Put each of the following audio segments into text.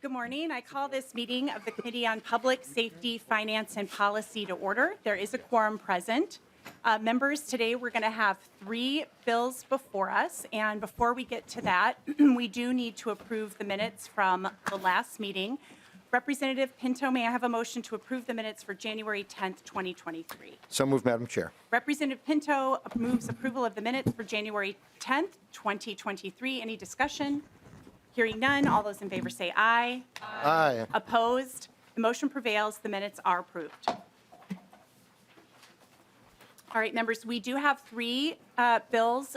Good morning. I call this meeting of the Committee on Public Safety, Finance, and Policy to order. There is a quorum present. Members, today we're going to have 3 bills before us, and before we get to that, we do need to approve the minutes from the last meeting. Representative Pinto, may I have a motion to approve the minutes for January 10th, 2023? So moved, Madam Chair. Representative Pinto moves approval of the minutes for January 10th, 2023. Any discussion? Hearing none, all those in favor say aye. Aye. Opposed? The motion prevails. The minutes are approved. All right, members, we do have 3 bills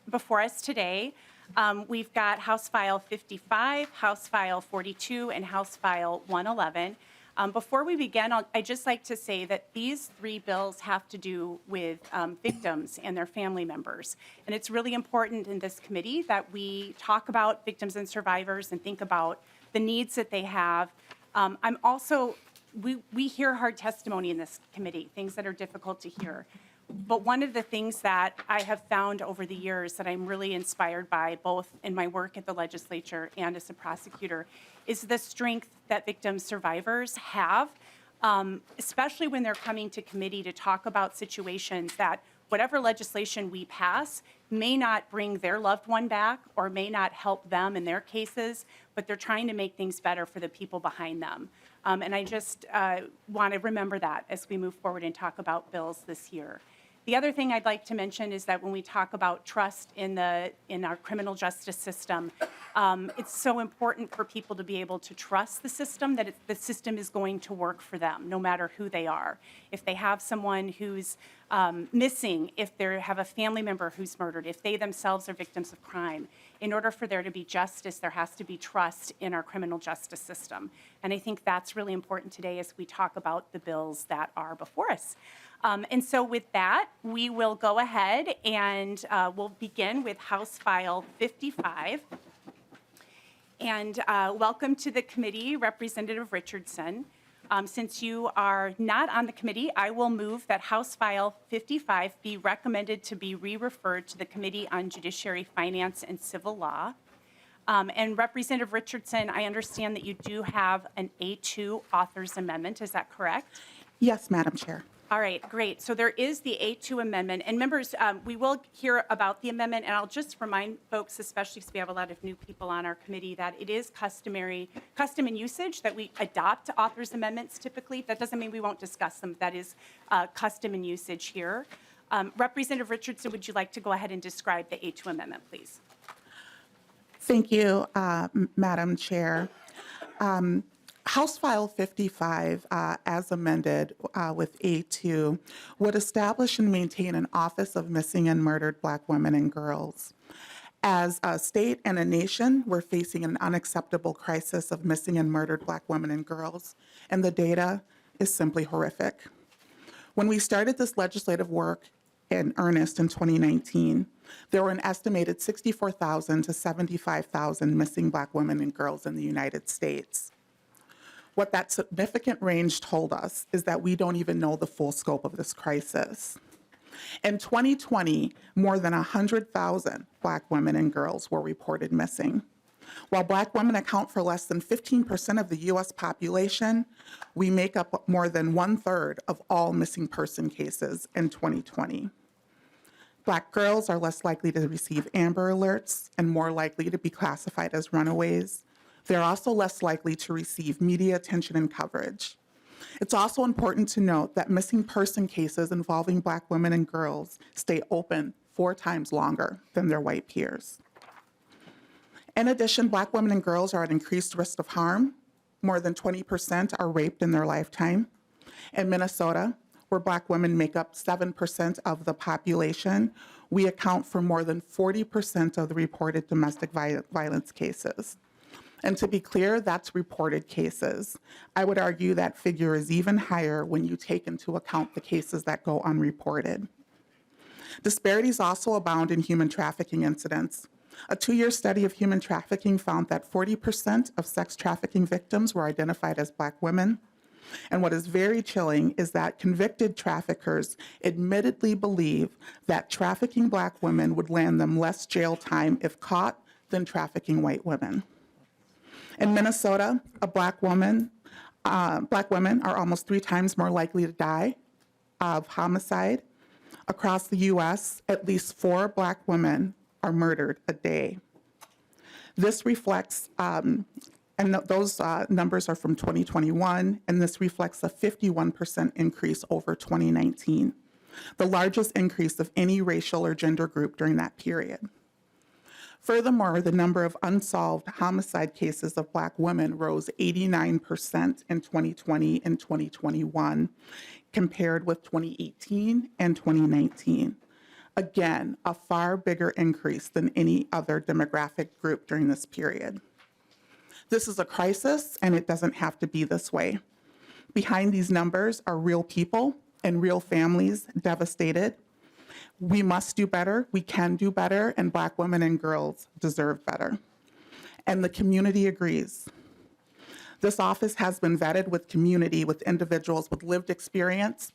before us today. We've got House File 55, House File 42, and House File 111. Before we begin, I'd just like to say that these 3 bills have to do with victims and their family members. And it's really important in this committee that we talk about victims and survivors and think about the needs that they have. We hear hard testimony in this committee, things that are difficult to hear. But one of the things that I have found over the years that I'm really inspired by, both in my work at the legislature and as a prosecutor, is the strength that victim survivors have, especially when they're coming to committee to talk about situations that whatever legislation we pass may not bring their loved one back or may not help them in their cases, but they're trying to make things better for the people behind them. And I just want to remember that as we move forward and talk about bills this year. The other thing I'd like to mention is that when we talk about trust in our criminal justice system, it's so important for people to be able to trust the system, that the system is going to work for them, no matter who they are. If they have someone who's missing, if they have a family member who's murdered, if they themselves are victims of crime, in order for there to be justice, there has to be trust in our criminal justice system. And I think that's really important today as we talk about the bills that are before us. And so with that, we will go ahead and we'll begin with House File 55. And welcome to the committee, Representative Richardson. Since you are not on the committee, I will move that House File 55 be recommended to be re-referred to the Committee on Judiciary, Finance, and Civil Law. And Representative Richardson, I understand that you do have an A2 author's amendment. Is that correct? Yes, Madam Chair. All right, great. So there is the A2 amendment. And members, we will hear about the amendment, and I'll just remind folks, especially because we have a lot of new people on our committee, that it is custom and usage that we adopt author's amendments typically. That doesn't mean we won't discuss them. That is custom and usage here. Representative Richardson, would you like to go ahead and describe the A2 amendment, please? Thank you, Madam Chair. House File 55, as amended with A2, would establish and maintain an Office of Missing and Murdered Black Women and Girls. As a state and a nation, we're facing an unacceptable crisis of missing and murdered Black women and girls, and the data is simply horrific. When we started this legislative work in earnest in 2019, there were an estimated 64,000 to 75,000 missing Black women and girls in the United States. What that significant range told us is that we don't even know the full scope of this crisis. In 2020, more than 100,000 Black women and girls were reported missing. While Black women account for less than 15% of the U.S. population, we make up more than 1/3 of all missing person cases in 2020. Black girls are less likely to receive Amber Alerts and more likely to be classified as runaways. They're also less likely to receive media attention and coverage. It's also important to note that missing person cases involving Black women and girls stay open 4 times longer than their white peers. In addition, Black women and girls are at increased risk of harm. More than 20% are raped in their lifetime. In Minnesota, where Black women make up 7% of the population, we account for more than 40% of the reported domestic violence cases. And to be clear, that's reported cases. I would argue that figure is even higher when you take into account the cases that go unreported. Disparities also abound in human trafficking incidents. A 2-year study of human trafficking found that 40% of sex trafficking victims were identified as Black women. And what is very chilling is that convicted traffickers admittedly believe that trafficking Black women would land them less jail time if caught than trafficking white women. In Minnesota, black women are almost 3 times more likely to die of homicide. Across the U.S., at least 4 black women are murdered a day. This reflects, those numbers are from 2021, and this reflects a 51% increase over 2019, the largest increase of any racial or gender group during that period. Furthermore, the number of unsolved homicide cases of black women rose 89% in 2020 and 2021, compared with 2018 and 2019. Again, a far bigger increase than any other demographic group during this period. This is a crisis, and it doesn't have to be this way. Behind these numbers are real people and real families devastated. We must do better, we can do better, and black women and girls deserve better. And the community agrees. This office has been vetted with community, with individuals with lived experience,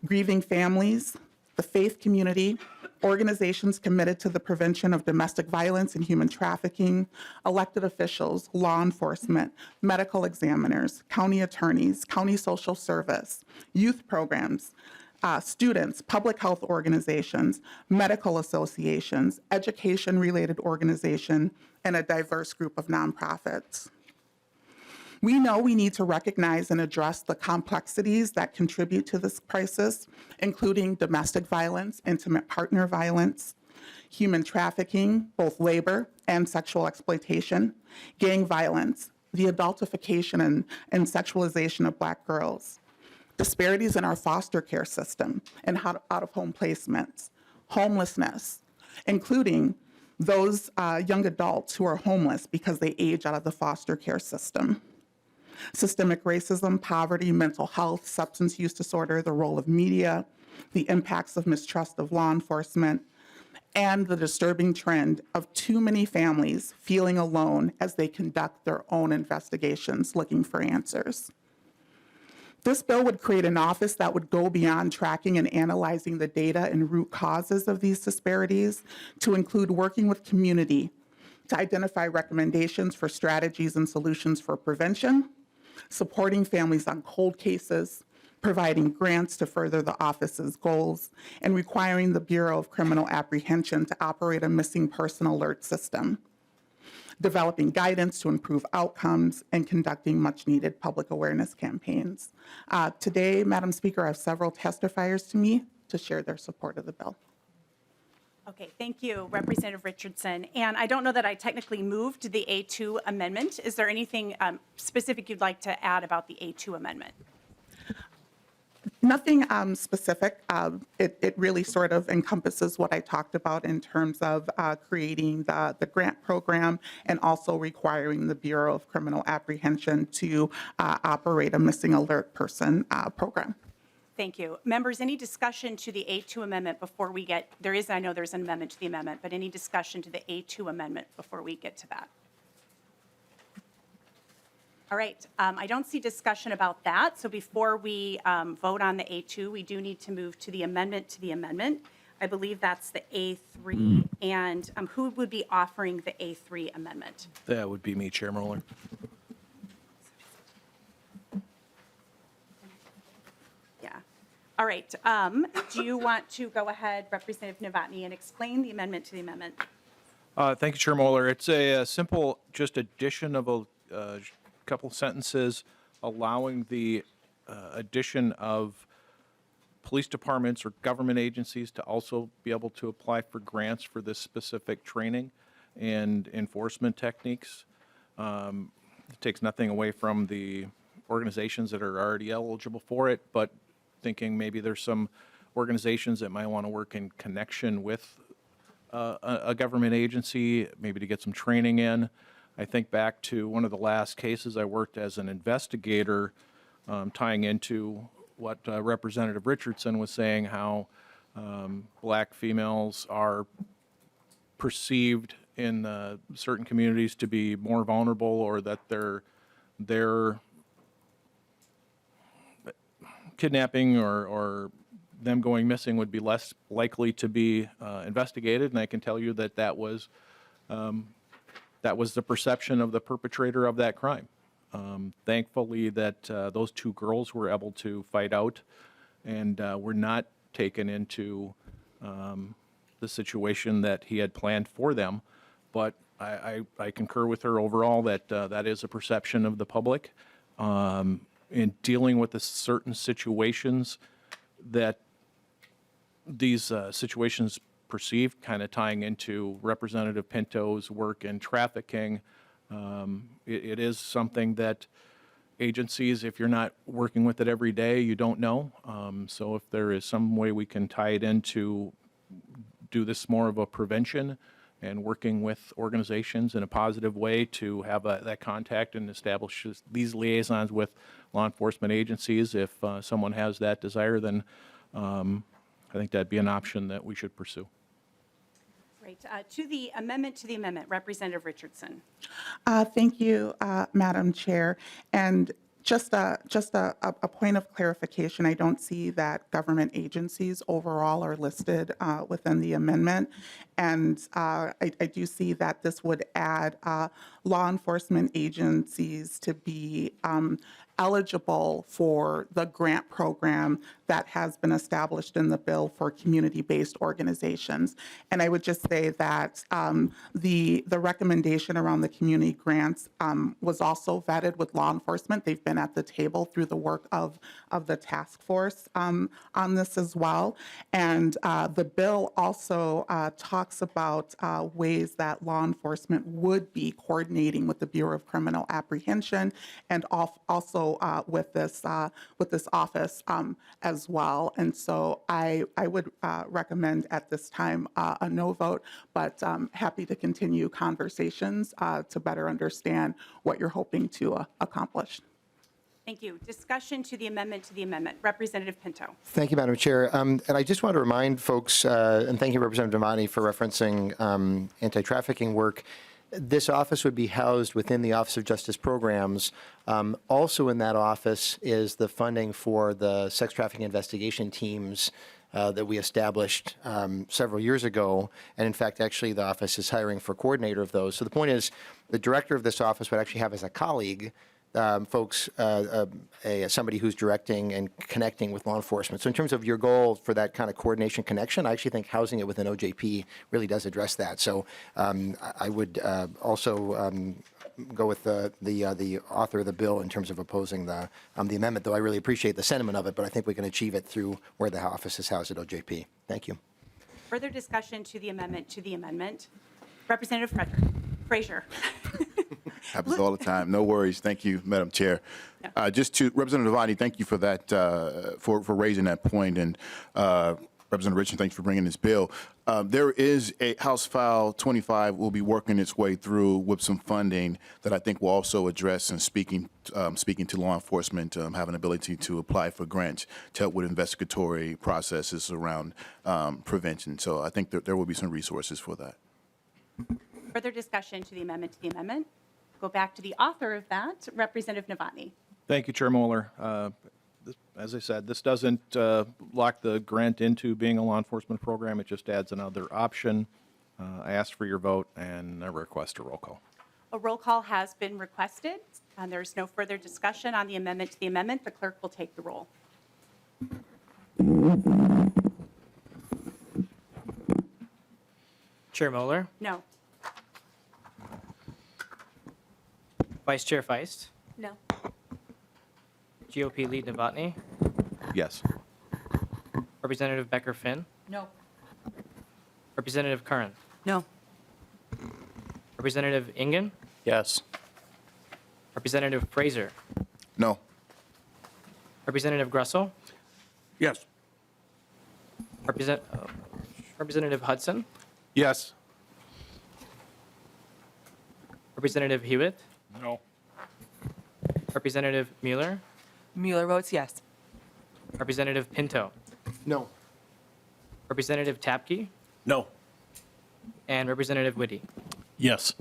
grieving families, the faith community, organizations committed to the prevention of domestic violence and human trafficking, elected officials, law enforcement, medical examiners, county attorneys, county social service, youth programs, students, public health organizations, medical associations, education-related organizations, and a diverse group of nonprofits. We know we need to recognize and address the complexities that contribute to this crisis, including domestic violence, intimate partner violence, human trafficking, both labor and sexual exploitation, gang violence, the adultification and sexualization of black girls, disparities in our foster care system and out-of-home placements, homelessness, including those young adults who are homeless because they age out of the foster care system. Systemic racism, poverty, mental health, substance use disorder, the role of media, the impacts of mistrust of law enforcement, and the disturbing trend of too many families feeling alone as they conduct their own investigations looking for answers. This bill would create an office that would go beyond tracking and analyzing the data and root causes of these disparities to include working with community to identify recommendations for strategies and solutions for prevention, supporting families on cold cases, providing grants to further the office's goals, and requiring the Bureau of Criminal Apprehension to operate a missing person alert system, developing guidance to improve outcomes, and conducting much-needed public awareness campaigns. Today, Madam Speaker, I have several testifiers to me to share their support of the bill. Okay, thank you, Representative Richardson. And I don't know that I technically moved the A2 amendment. Is there anything specific you'd like to add about the A2 amendment? Nothing specific. It really sort of encompasses what I talked about in terms of creating the grant program and also requiring the Bureau of Criminal Apprehension to operate a missing alert person program. Thank you. Members, any discussion to the A2 amendment before we get, I know there's an amendment to the amendment, but any discussion to the A2 amendment before we get to that? All right, I don't see discussion about that. So before we vote on the A2, we do need to move to the amendment to the amendment. I believe that's the A3. And who would be offering the A3 amendment? That would be me, Chair Moller. Yeah. All right. Do you want to go ahead, Representative Novotny, and explain the amendment to the amendment? Thank you, Chair Moller. It's a simple just addition of a couple sentences allowing the addition of police departments or government agencies to also be able to apply for grants for this specific training and enforcement techniques. It takes nothing away from the organizations that are already eligible for it, but thinking maybe there's some organizations that might want to work in connection with a government agency, maybe to get some training in. I think back to one of the last cases I worked as an investigator, tying into what Representative Richardson was saying, how black females are perceived in certain communities to be more vulnerable, or that their kidnapping or them going missing would be less likely to be investigated. And I can tell you that that was that was the perception of the perpetrator of that crime. Thankfully that those two girls were able to fight out and were not taken into the situation that he had planned for them. But I concur with her overall that that is a perception of the public. In dealing with the certain situations that these situations perceived, kind of tying into Representative Pinto's work in trafficking, it is something that agencies, if you're not working with it every day, you don't know. So if there is some way we can tie it into do this more of a prevention and working with organizations in a positive way to have that contact and establish these liaisons with law enforcement agencies, if someone has that desire, then I think that'd be an option that we should pursue. Great. To the amendment, Representative Richardson. Thank you, Madam Chair. And just a point of clarification, I don't see that government agencies overall are listed within the amendment. And I do see that this would add law enforcement agencies to be eligible for the grant program that has been established in the bill for community-based organizations. And I would just say that the recommendation around the community grants was also vetted with law enforcement. They've been at the table through the work of the task force on this as well. And the bill also talks about ways that law enforcement would be coordinating with the Bureau of Criminal Apprehension and also with this office as well. And so I would recommend at this time a no vote, but happy to continue conversations to better understand what you're hoping to accomplish. Thank you. Discussion to the amendment, Representative Pinto. Thank you, Madam Chair. And I just want to remind folks, and thank you, Representative Devani, for referencing anti-trafficking work. This office would be housed within the Office of Justice Programs. Also in that office is the funding for the sex trafficking investigation teams that we established several years ago. And in fact, actually, the office is hiring for coordinator of those. So the point is, the director of this office would actually have as a colleague somebody who's directing and connecting with law enforcement. So in terms of your goal for that kind of coordination connection, I actually think housing it within OJP really does address that. So I would also go with the author of the bill in terms of opposing the amendment, though I really appreciate the sentiment of it, but I think we can achieve it through where the office is housed at OJP. Thank you. Further discussion to the amendment, Representative Frazier. Happens all the time. No worries. Thank you, Madam Chair. Just to Representative Devani, thank you for that, for raising that point, and Representative Richardson, thanks for bringing this bill. There is a House File 25 will be working its way through with some funding that I think will also address and speaking to law enforcement, have an ability to apply for grants to help with investigatory processes around prevention. So I think that there will be some resources for that. Further discussion to the amendment. Go back to the author of that, Representative Novotny. Thank you, Chair Moller. As I said, this doesn't lock the grant into being a law enforcement program. It just adds another option. I asked for your vote and I request a roll call. A roll call has been requested, and there's no further discussion on the amendment to the amendment. The clerk will take the roll. Chair Moller, No. Vice Chair Feist, No. GOP Lead Novotny, Yes. Representative Becker-Finn, No. Representative Curran, No. Representative Ingen, Yes. Representative Fraser, No. Representative Grussel, Yes. Representative Hudson, Yes. Representative Hewitt, No. Representative Mueller, Mueller votes yes. Representative Pinto, No. Representative Tapke, No. and Representative Whitty. Yes.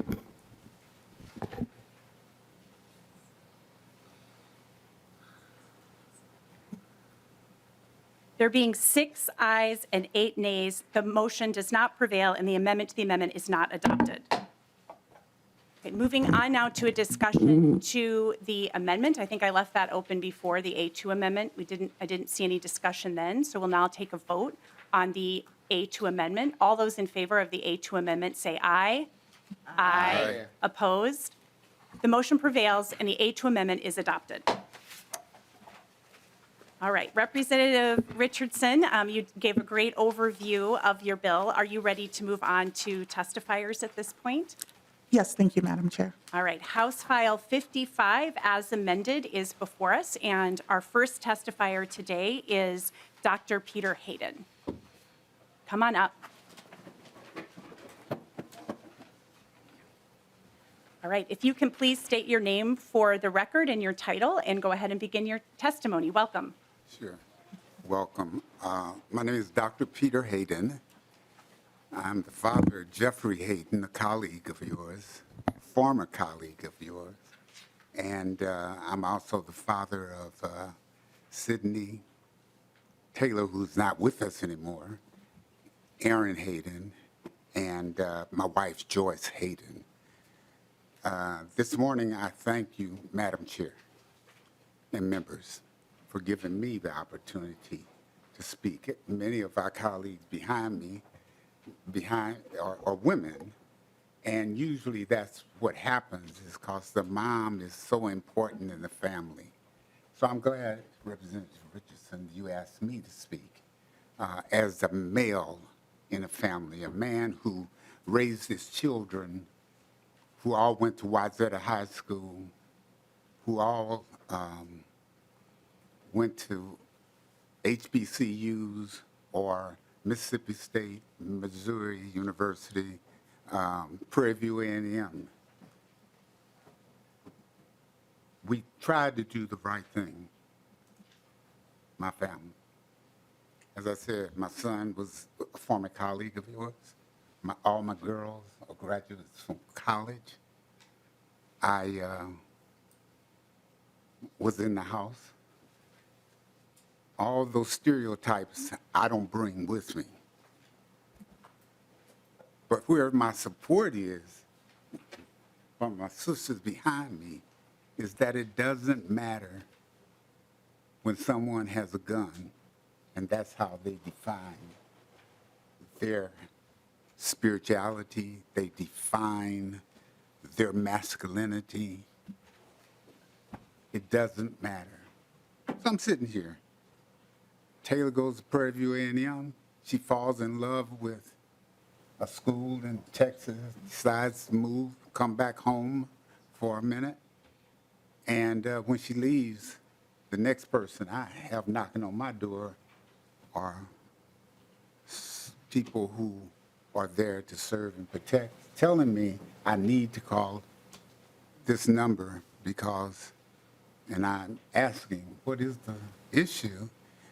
There being 6 ayes and 8 nays, the motion does not prevail and the amendment to the amendment is not adopted. moving on now to a discussion to the amendment. I think I left that open before the A2 amendment. I didn't see any discussion then, so we'll now take a vote on the A2 amendment. All those in favor of the A2 amendment say aye. Aye. Opposed? The motion prevails and the A2 amendment is adopted. All right, Representative Richardson, you gave a great overview of your bill. Are you ready to move on to testifiers at this point? Yes, thank you, Madam Chair. All right, House File 55 as amended is before us, and our first testifier today is Dr. Peter Hayden. Come on up. All right, if you can please state your name for the record and your title and go ahead and begin your testimony. Welcome. Sure. Welcome. My name is Dr. Peter Hayden. I'm the father of Jeffrey Hayden, a colleague of yours, former colleague of yours. And I'm also the father of Sydney Taylor, who's not with us anymore, Aaron Hayden, and my wife, Joyce Hayden. This morning, I thank you, Madam Chair, and members, for giving me the opportunity to speak. Many of our colleagues behind me are women, and usually that's what happens is because the mom is so important in the family. So I'm glad, Representative Richardson, you asked me to speak as a male in a family, a man who raised his children, who all went to Wayzata High School, who all went to HBCUs or Mississippi State, Missouri University, Prairie View A&M. We tried to do the right thing, my family. As I said, my son was a former colleague of yours. All my girls are graduates from college. I was in the house. All those stereotypes I don't bring with me. But where my support is, from my sisters behind me, is that it doesn't matter when someone has a gun, and that's how they define their spirituality, they define their masculinity. It doesn't matter. So I'm sitting here. Taylor goes to Prairie View A&M. She falls in love with a school in Texas, decides to move, come back home for a minute. And when she leaves, the next person I have knocking on my door are people who are there to serve and protect, telling me I need to call this number because, and I'm asking, what is the issue?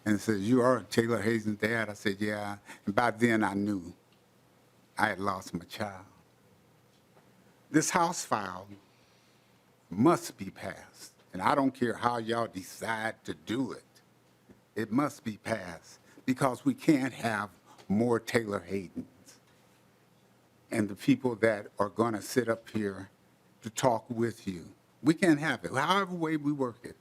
And it says, you are Taylor Hayden's dad? I said, yeah. And by then I knew I had lost my child. This House file must be passed. And I don't care how y'all decide to do it. It must be passed because we can't have more Taylor Haydens. And the people that are going to sit up here to talk with you. We can't have it, however way we work it.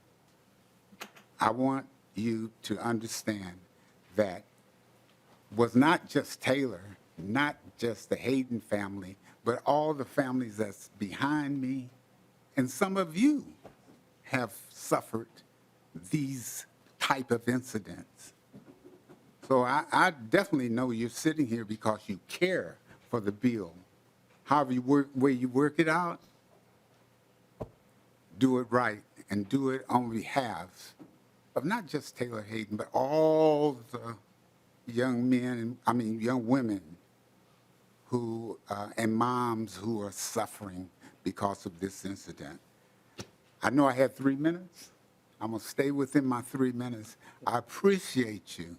I want you to understand that was not just Taylor, not just the Hayden family, but all the families that's behind me, and some of you have suffered these type of incidents. So I definitely know you're sitting here because you care for the bill. However way you work it out, do it right and do it on behalf of not just Taylor Hayden, but all the young men, young women who, and moms who are suffering because of this incident. I know I had 3 minutes. I'm gonna stay within my 3 minutes. I appreciate you.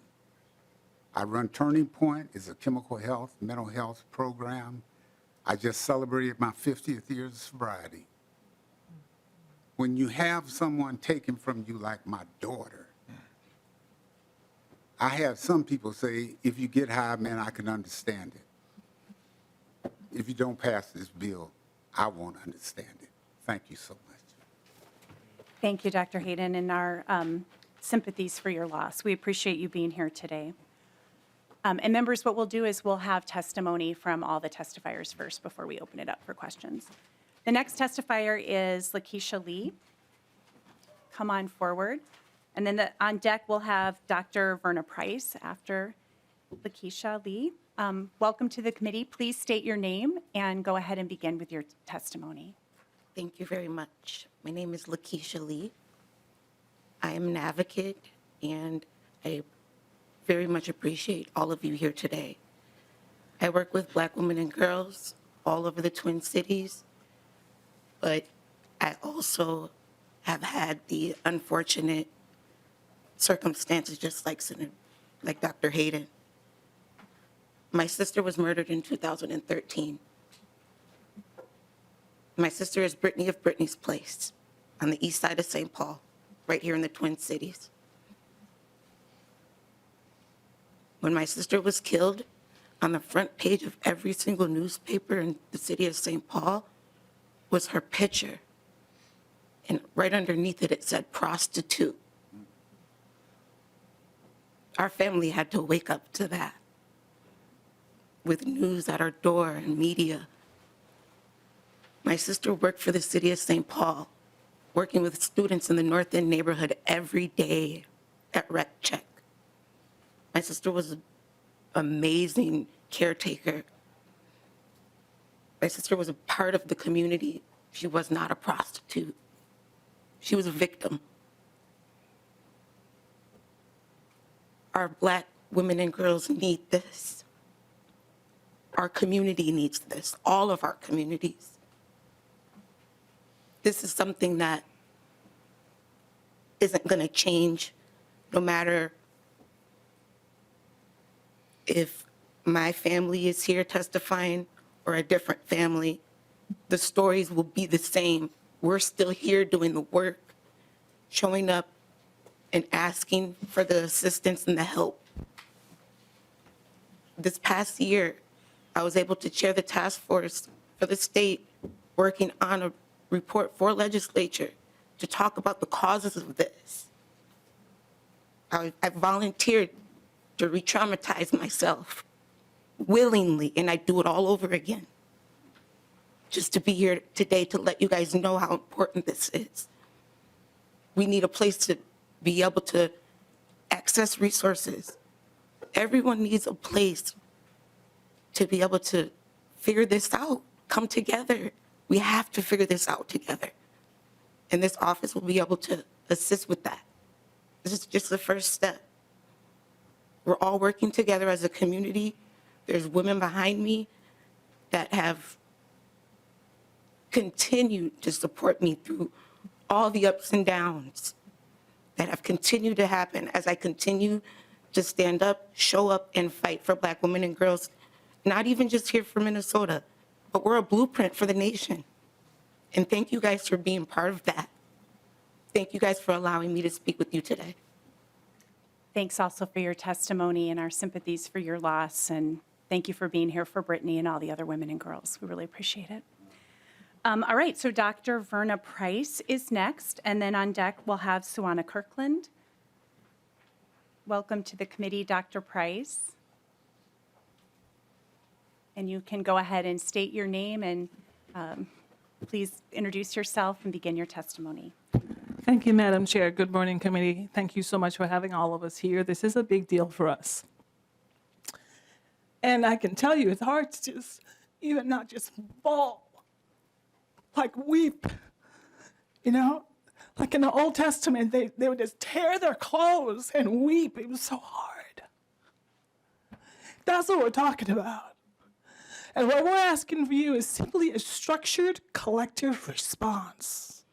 I run Turning Point. It's a chemical health, mental health program. I just celebrated my 50th year of sobriety. When you have someone taken from you like my daughter, I have some people say, if you get high, man, I can understand it. If you don't pass this bill, I won't understand it. Thank you so much. Thank you, Dr. Hayden, and our sympathies for your loss. We appreciate you being here today. And members, what we'll do is we'll have testimony from all the testifiers first before we open it up for questions. The next testifier is Lakeisha Lee. Come on forward. And then on deck, we'll have Dr. Verna Price after Lakeisha Lee. Welcome to the committee. Please state your name and go ahead and begin with your testimony. Thank you very much. My name is Lakeisha Lee. I am an advocate, and I very much appreciate all of you here today. I work with Black women and girls all over the Twin Cities, but I also have had the unfortunate circumstances just like Dr. Hayden. My sister was murdered in 2013. My sister is Brittany of Brittany's Place on the east side of St. Paul, right here in the Twin Cities. When my sister was killed, on the front page of every single newspaper in the city of St. Paul was her picture. And right underneath it, it said prostitute. Our family had to wake up to that with news at our door and media. My sister worked for the city of St. Paul, working with students in the North End neighborhood every day at Rec Check. My sister was an amazing caretaker. My sister was a part of the community. She was not a prostitute. She was a victim. Our Black women and girls need this. Our community needs this, all of our communities. This is something that isn't going to change no matter if my family is here testifying or a different family. The stories will be the same. We're still here doing the work, showing up and asking for the assistance and the help. This past year, I was able to chair the task force for the state working on a report for legislature to talk about the causes of this. I volunteered to re-traumatize myself willingly, and I do it all over again. Just to be here today to let you guys know how important this is. We need a place to be able to access resources. Everyone needs a place to be able to figure this out, come together. We have to figure this out together. And this office will be able to assist with that. This is just the first step. We're all working together as a community. There's women behind me that have continued to support me through all the ups and downs that have continued to happen as I continue to stand up, show up, and fight for Black women and girls, not even just here for Minnesota, but we're a blueprint for the nation. And thank you guys for being part of that. Thank you guys for allowing me to speak with you today. Thanks also for your testimony and our sympathies for your loss. And thank you for being here for Brittany and all the other women and girls. We really appreciate it. All right, so Dr. Verna Price is next. And then on deck, we'll have Suwana Kirkland. Welcome to the committee, Dr. Price. And you can go ahead and state your name and please introduce yourself and begin your testimony. Thank you, Madam Chair. Good morning, committee. Thank you so much for having all of us here. This is a big deal for us. And I can tell you, it's hard to just, even not just bawl, like weep, you know? Like in the Old Testament, they would just tear their clothes and weep. It was so hard. That's what we're talking about. And what we're asking for you is simply a structured collective response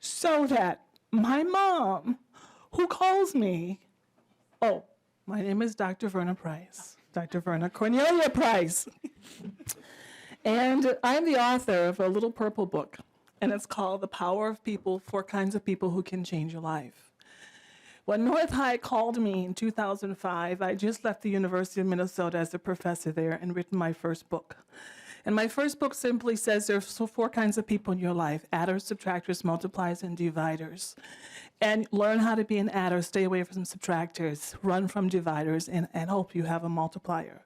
so that my mom, who calls me, oh, my name is Dr. Verna Price, Dr. Verna Cornelia Price. And I'm the author of a little purple book, and it's called The Power of People, 4 Kinds of People Who Can Change Your Life. When North High called me in 2005, I just left the University of Minnesota as a professor there and written my first book. And my first book simply says there's 4 kinds of people in your life: adders, subtractors, multipliers, and dividers. And learn how to be an adder, stay away from subtractors, run from dividers, and hope you have a multiplier.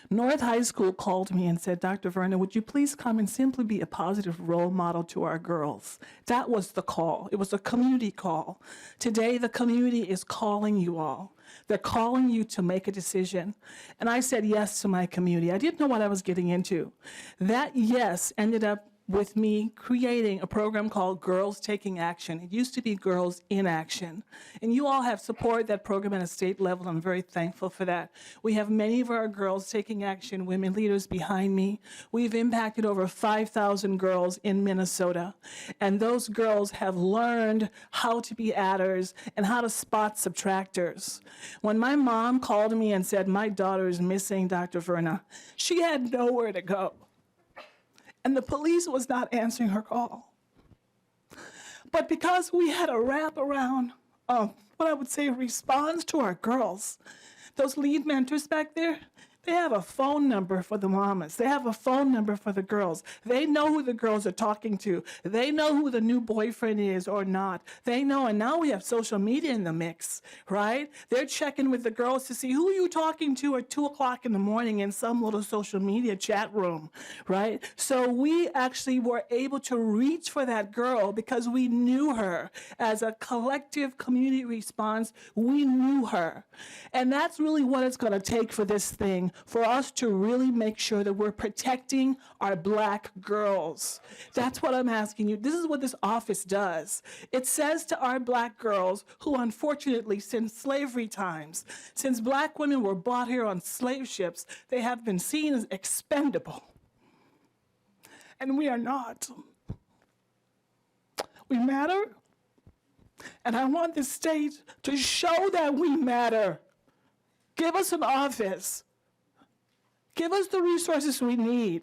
North High School called me and said, Dr. Verna, would you please come and simply be a positive role model to our girls? That was the call. It was a community call. Today, the community is calling you all. They're calling you to make a decision. And I said yes to my community. I didn't know what I was getting into. That yes ended up with me creating a program called Girls Taking Action. It used to be Girls in Action. And you all have supported that program at a state level. I'm very thankful for that. We have many of our Girls Taking Action women leaders behind me. We've impacted over 5,000 girls in Minnesota. And those girls have learned how to be adders and how to spot subtractors. When my mom called me and said, my daughter is missing, Dr. Verna, she had nowhere to go. And the police was not answering her call. But because we had a wraparound, what I would say, response to our girls, those lead mentors back there, they have a phone number for the mamas. They have a phone number for the girls. They know who the girls are talking to. They know who the new boyfriend is or not. They know, and now we have social media in the mix, right? They're checking with the girls to see who you talking to at 2 o'clock in the morning in some little social media chat room, right? So we actually were able to reach for that girl because we knew her. As a collective community response, we knew her. And that's really what it's going to take for this thing, for us to really make sure that we're protecting our Black girls. That's what I'm asking you. This is what this office does. It says to our Black girls who, unfortunately, since slavery times, since Black women were brought here on slave ships, they have been seen as expendable. And we are not. We matter. And I want the state to show that we matter. Give us an office. Give us the resources we need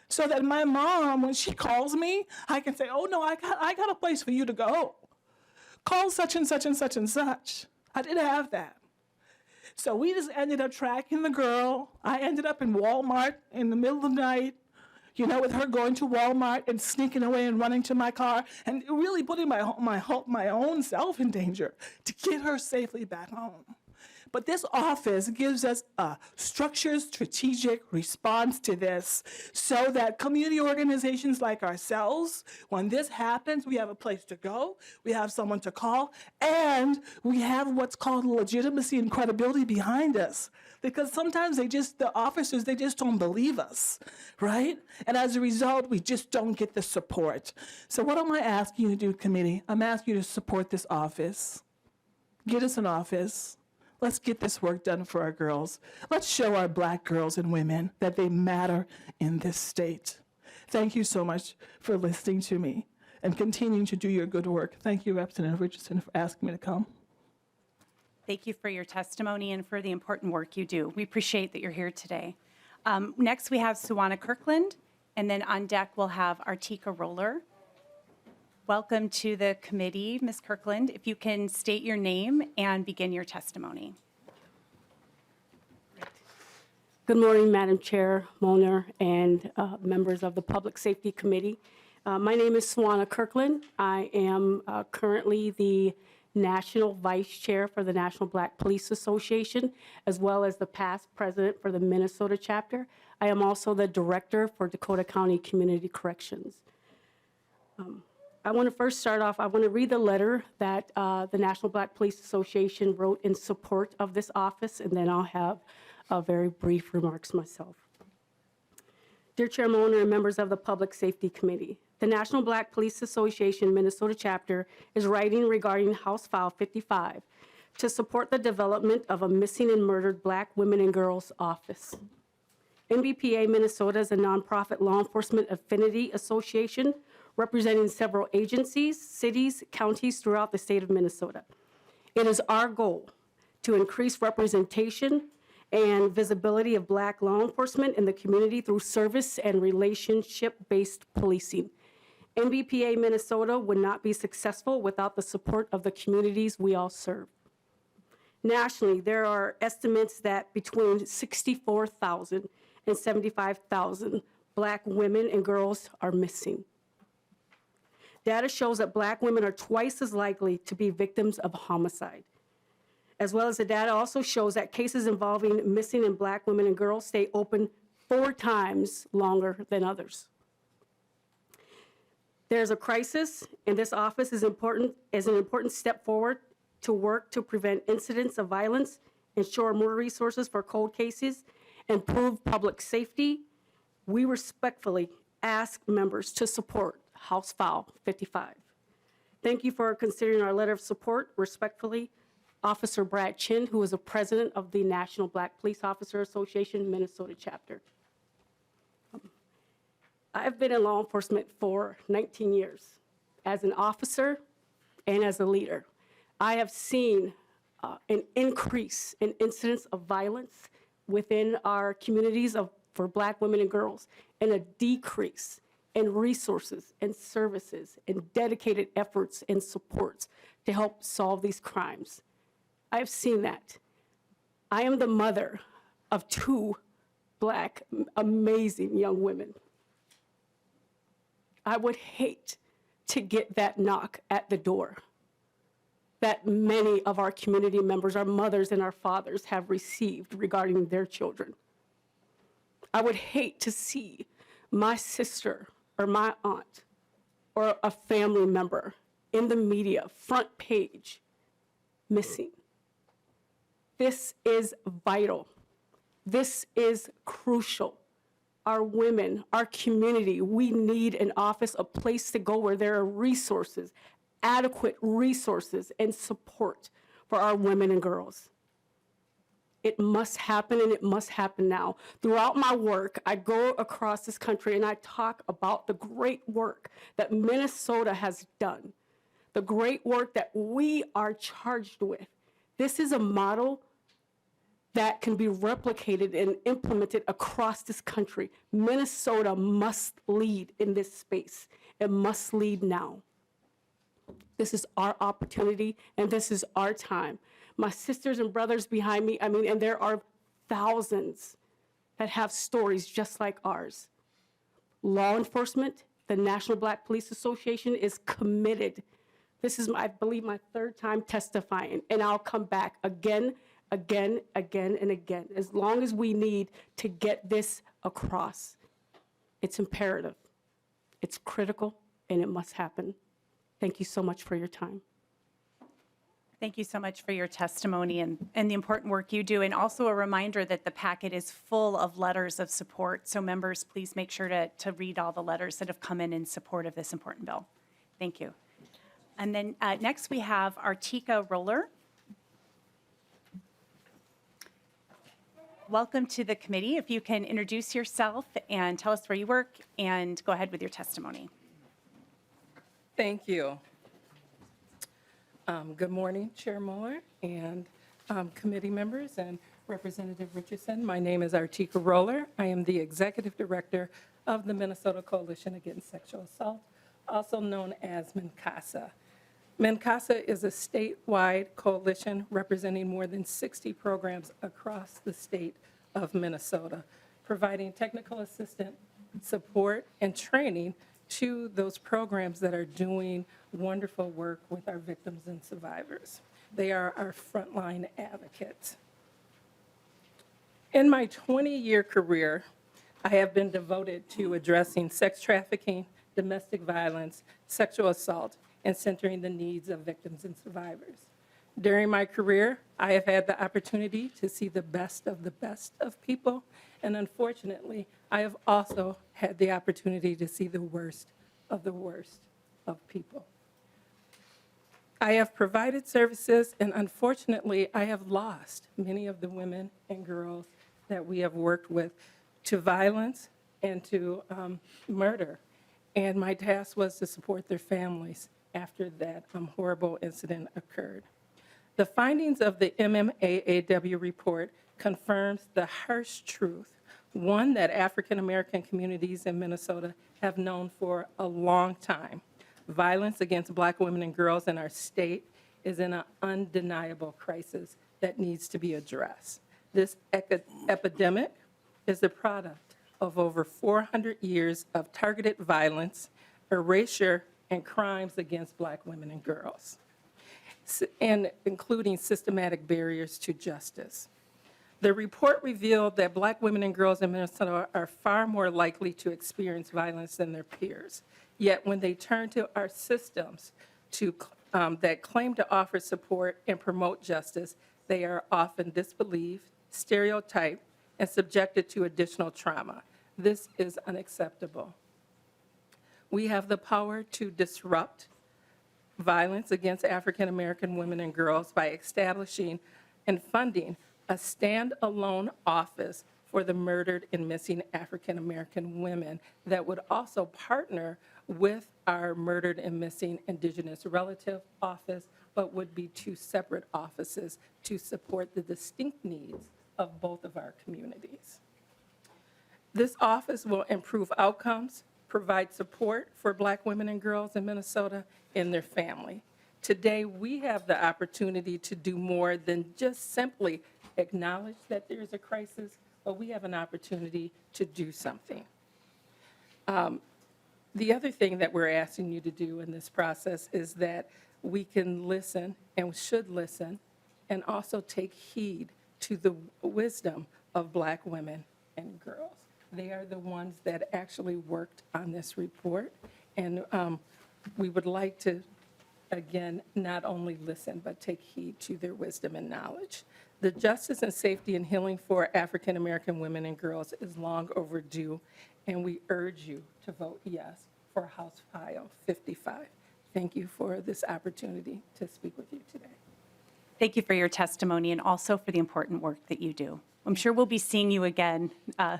so that my mom, when she calls me, I can say, oh no, I got a place for you to go. Call such and such and such and such. I didn't have that. So we just ended up tracking the girl. I ended up in Walmart in the middle of the night, you know, with her going to Walmart and sneaking away and running to my car and really putting my own self in danger to get her safely back home. But this office gives us a structured, strategic response to this so that community organizations like ourselves, when this happens, we have a place to go, we have someone to call, and we have what's called legitimacy and credibility behind us. Because sometimes the officers don't believe us, right? And as a result, we just don't get the support. So what am I asking you to do, committee? I'm asking you to support this office. Get us an office. Let's get this work done for our girls. Let's show our Black girls and women that they matter in this state. Thank you so much for listening to me and continuing to do your good work. Thank you, Representative Richardson, for asking me to come. Thank you for your testimony and for the important work you do. We appreciate that you're here today. Next, we have Suwana Kirkland, and then on deck, we'll have Artika Roller. Welcome to the committee, Ms. Kirkland. If you can state your name and begin your testimony. Good morning, Madam Chair, Moller, and members of the Public Safety Committee. My name is Suwana Kirkland. I am currently the National Vice Chair for the National Black Police Association, as well as the past president for the Minnesota chapter. I am also the director for Dakota County Community Corrections. I want to first start off, I want to read the letter that the National Black Police Association wrote in support of this office, and then I'll have very brief remarks myself. Dear Chair Moller and members of the Public Safety Committee, the National Black Police Association Minnesota chapter is writing regarding House File 55 to support the development of a missing and murdered Black women and girls office. NBPA Minnesota is a nonprofit law enforcement affinity association representing several agencies, cities, counties throughout the state of Minnesota. It is our goal to increase representation and visibility of Black law enforcement in the community through service and relationship-based policing. NBPA Minnesota would not be successful without the support of the communities we all serve. Nationally, there are estimates that between 64,000 and 75,000 Black women and girls are missing. Data shows that Black women are twice as likely to be victims of homicide. As well as the data also shows that cases involving missing and Black women and girls stay open 4 times longer than others. There's a crisis, and this office is an important step forward to work to prevent incidents of violence, ensure more resources for cold cases, improve public safety. We respectfully ask members to support House File 55. Thank you for considering our letter of support. Respectfully, Officer Brad Chin, who is the president of the National Black Police Officer Association, Minnesota chapter. I've been in law enforcement for 19 years as an officer and as a leader. I have seen an increase in incidents of violence within our communities for Black women and girls, and a decrease in resources and services and dedicated efforts and supports to help solve these crimes. I've seen that. I am the mother of 2 Black, amazing young women. I would hate to get that knock at the door that many of our community members, our mothers and our fathers, have received regarding their children. I would hate to see my sister or my aunt or a family member in the media, front page, missing. This is vital. This is crucial. Our women, our community, we need an office, a place to go where there are resources, adequate resources and support for our women and girls. It must happen, and it must happen now. Throughout my work, I go across this country and I talk about the great work that Minnesota has done, the great work that we are charged with. This is a model that can be replicated and implemented across this country. Minnesota must lead in this space. It must lead now. This is our opportunity, and this is our time. My sisters and brothers behind me, and there are thousands that have stories just like ours. Law enforcement, the National Black Police Association is committed. This is, I believe, my 3rd time testifying, and I'll come back again, and again, as long as we need to get this across. It's imperative, it's critical, and it must happen. Thank you so much for your time. Thank you so much for your testimony and the important work you do. And also a reminder that the packet is full of letters of support. So members, please make sure to read all the letters that have come in support of this important bill. Thank you. And then next we have Artika Roller. Welcome to the committee. If you can introduce yourself and tell us where you work and go ahead with your testimony. Thank you. Good morning, Chair Moller and committee members and Representative Richardson. My name is Artika Roller. I am the Executive Director of the Minnesota Coalition Against Sexual Assault, also known as MNCASA. MNCASA is a statewide coalition representing more than 60 programs across the state of Minnesota, providing technical assistance, support, and training to those programs that are doing wonderful work with our victims and survivors. They are our frontline advocates. In my 20-year career, I have been devoted to addressing sex trafficking, domestic violence, sexual assault, and centering the needs of victims and survivors. During my career, I have had the opportunity to see the best of people, and unfortunately, I have also had the opportunity to see the worst of people. I have provided services, and unfortunately, I have lost many of the women and girls that we have worked with to violence and to murder. And my task was to support their families after that horrible incident occurred. The findings of the MMAAW report confirms the harsh truth, one that African American communities in Minnesota have known for a long time. Violence against Black women and girls in our state is in an undeniable crisis that needs to be addressed. This epidemic is the product of over 400 years of targeted violence, erasure, and crimes against Black women and girls, and including systematic barriers to justice. The report revealed that Black women and girls in Minnesota are far more likely to experience violence than their peers. Yet when they turn to our systems that claim to offer support and promote justice, they are often disbelieved, stereotyped, and subjected to additional trauma. This is unacceptable. We have the power to disrupt violence against African American women and girls by establishing and funding a standalone office for the murdered and missing African American women that would also partner with our murdered and missing Indigenous relative office, but would be two separate offices to support the distinct needs of both of our communities. This office will improve outcomes, provide support for Black women and girls in Minnesota and their family. Today, we have the opportunity to do more than just simply acknowledge that there is a crisis, but we have an opportunity to do something. The other thing that we're asking you to do in this process is that we can listen and should listen and also take heed to the wisdom of Black women and girls. They are the ones that actually worked on this report, and we would like to, again, not only listen, but take heed to their wisdom and knowledge. The justice and safety and healing for African American women and girls is long overdue, and we urge you to vote yes for House File 55. Thank you for this opportunity to speak with you today. Thank you for your testimony and also for the important work that you do. I'm sure we'll be seeing you again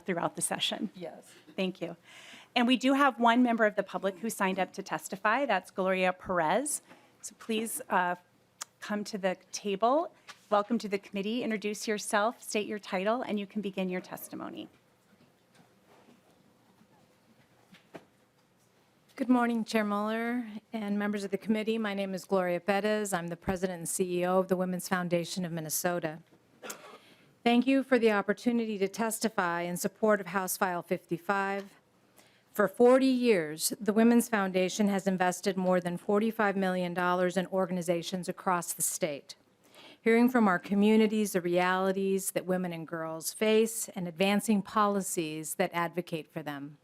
throughout the session. Yes. Thank you. And we do have one member of the public who signed up to testify. That's Gloria Perez. So please come to the table. Welcome to the committee. Introduce yourself, state your title, and you can begin your testimony. Good morning, Chair Moller and members of the committee. My name is Gloria Perez. I'm the president and CEO of the Women's Foundation of Minnesota. Thank you for the opportunity to testify in support of House File 55. For 40 years, the Women's Foundation has invested more than $45 million in organizations across the state, hearing from our communities the realities that women and girls face and advancing policies that advocate for them.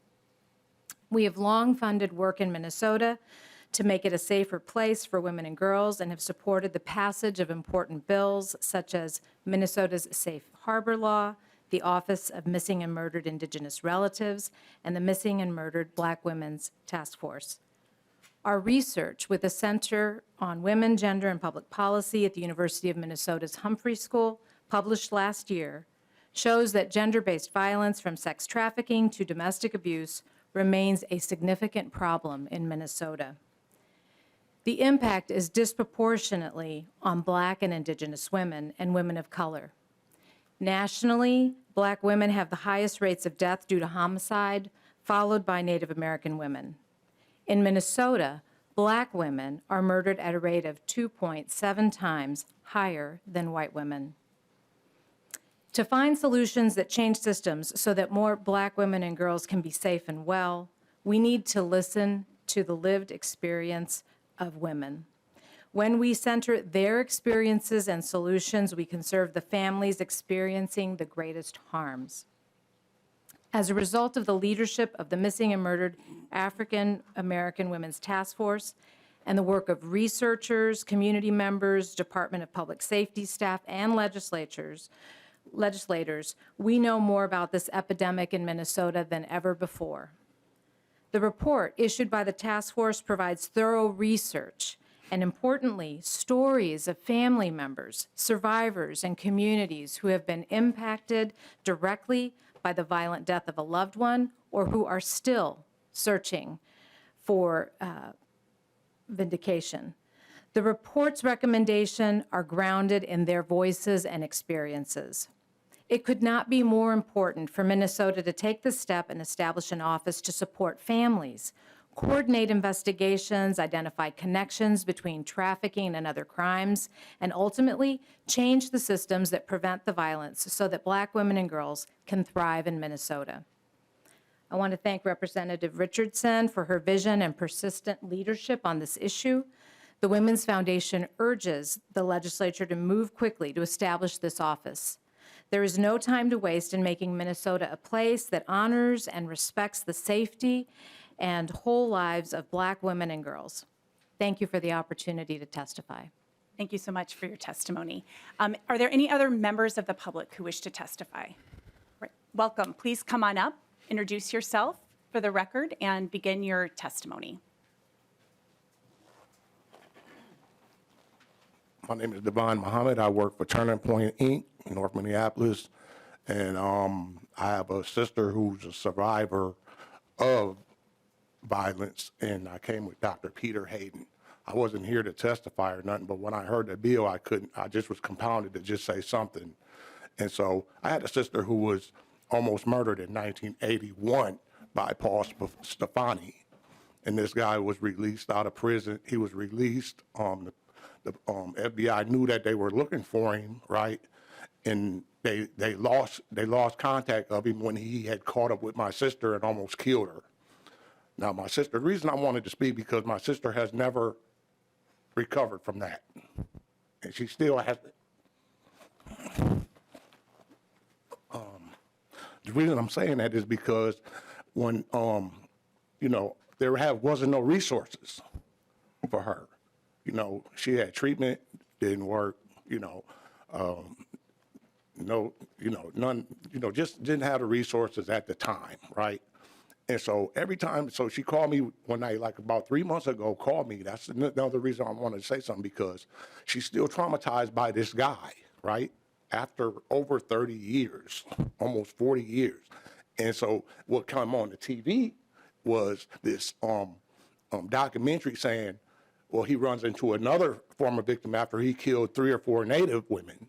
We have long funded work in Minnesota to make it a safer place for women and girls and have supported the passage of important bills such as Minnesota's Safe Harbor Law, the Office of Missing and Murdered Indigenous Relatives, and the Missing and Murdered Black Women's Task Force. Our research with the Center on Women, Gender, and Public Policy at the University of Minnesota's Humphrey School, published last year, shows that gender-based violence from sex trafficking to domestic abuse remains a significant problem in Minnesota. The impact is disproportionately on Black and Indigenous women and women of color. Nationally, Black women have the highest rates of death due to homicide, followed by Native American women. In Minnesota, Black women are murdered at a rate of 2.7 times higher than white women. To find solutions that change systems so that more Black women and girls can be safe and well, we need to listen to the lived experience of women. When we center their experiences and solutions, we can serve the families experiencing the greatest harms. As a result of the leadership of the Missing and Murdered African American Women's Task Force and the work of researchers, community members, Department of Public Safety staff, and legislators, we know more about this epidemic in Minnesota than ever before. The report issued by the task force provides thorough research and, importantly, stories of family members, survivors, and communities who have been impacted directly by the violent death of a loved one or who are still searching for vindication. The report's recommendations are grounded in their voices and experiences. It could not be more important for Minnesota to take the step and establish an office to support families, coordinate investigations, identify connections between trafficking and other crimes, and ultimately change the systems that prevent the violence so that Black women and girls can thrive in Minnesota. I want to thank Representative Richardson for her vision and persistent leadership on this issue. The Women's Foundation urges the legislature to move quickly to establish this office. There is no time to waste in making Minnesota a place that honors and respects the safety and whole lives of Black women and girls. Thank you for the opportunity to testify. Thank you so much for your testimony. Are there any other members of the public who wish to testify? Right. Welcome. Please come on up, introduce yourself for the record, and begin your testimony. My name is Devon Muhammad. I work for Turning Point, Inc. in North Minneapolis. And I have a sister who's a survivor of violence, and I came with Dr. Peter Hayden. I wasn't here to testify or nothing, but when I heard the bill, I just was compounded to just say something. And so I had a sister who was almost murdered in 1981 by Paul Stefani. And this guy was released out of prison. He was released. The FBI knew that they were looking for him, right? And they lost contact of him when he had caught up with my sister and almost killed her. Now, my sister, the reason I wanted to speak because my sister has never recovered from that. And she still has. The reason I'm saying that is because when, there wasn't no resources for her. She had treatment, didn't work, none, just didn't have the resources at the time, right? And so every time, so she called me one night, like about 3 months ago, called me. That's another reason I wanted to say something, because she's still traumatized by this guy, right? After over 30 years, almost 40 years. And so what came on the TV was this documentary saying, well, he runs into another former victim after he killed 3 or 4 Native women,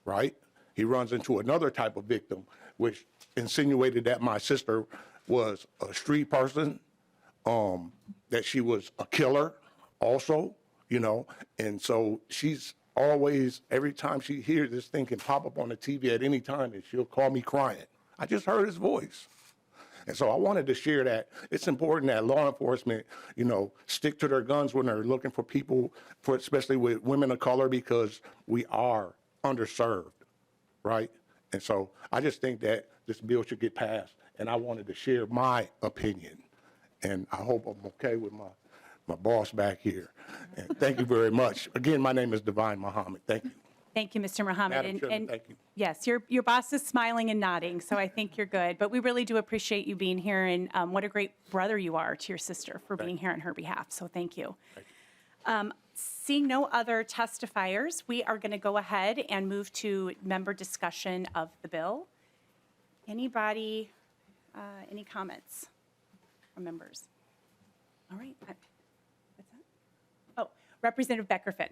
right? He runs into another type of victim, which insinuated that my sister was a street person, that she was a killer also, and so she's always, every time she hears this thing can pop up on the TV at any time, and she'll call me crying. I just heard his voice. And so I wanted to share that it's important that law enforcement, stick to their guns when they're looking for people, especially with women of color, because we are underserved, right? And so I just think that this bill should get passed, and I wanted to share my opinion. And I hope I'm okay with my boss back here. And thank you very much. Again, my name is Divine Muhammad. Thank you. Thank you, Mr. Muhammad. Madam Chairman, thank you. Yes, your boss is smiling and nodding, so I think you're good. But we really do appreciate you being here, and what a great brother you are to your sister for being here on her behalf. So thank you. Seeing no other testifiers, we are going to go ahead and move to member discussion of the bill. Anybody, any comments from members? All right. What's that? Oh, Representative Becker-Finn.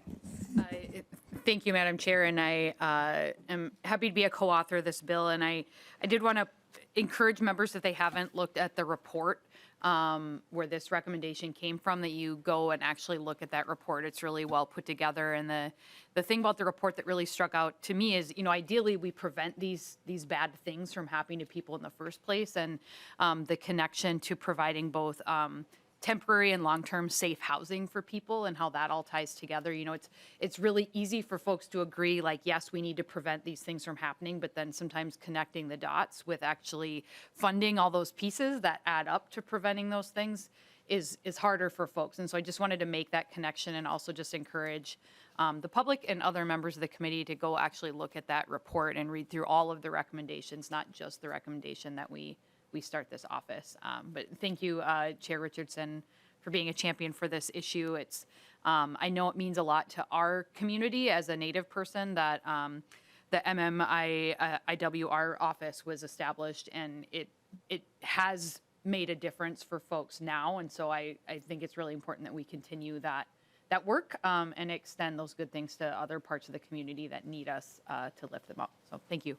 Thank you, Madam Chair, and I am happy to be a co-author of this bill. And I did want to encourage members, if they haven't looked at the report where this recommendation came from, that you go and actually look at that report. It's really well put together. And the thing about the report that really struck out to me is, ideally we prevent these bad things from happening to people in the first place, and the connection to providing both temporary and long-term safe housing for people and how that all ties together. It's really easy for folks to agree, like, yes, we need to prevent these things from happening, but then sometimes connecting the dots with actually funding all those pieces that add up to preventing those things is harder for folks. And so I just wanted to make that connection, and also just encourage the public and other members of the committee to go actually look at that report and read through all of the recommendations, not just the recommendation that we start this office. But thank you, Chair Richardson, for being a champion for this issue. It's, I know it means a lot to our community as a Native person that the MMIWR office was established, and it has made a difference for folks now. And so I think it's really important that we continue that work and extend those good things to other parts of the community that need us to lift them up. So thank you.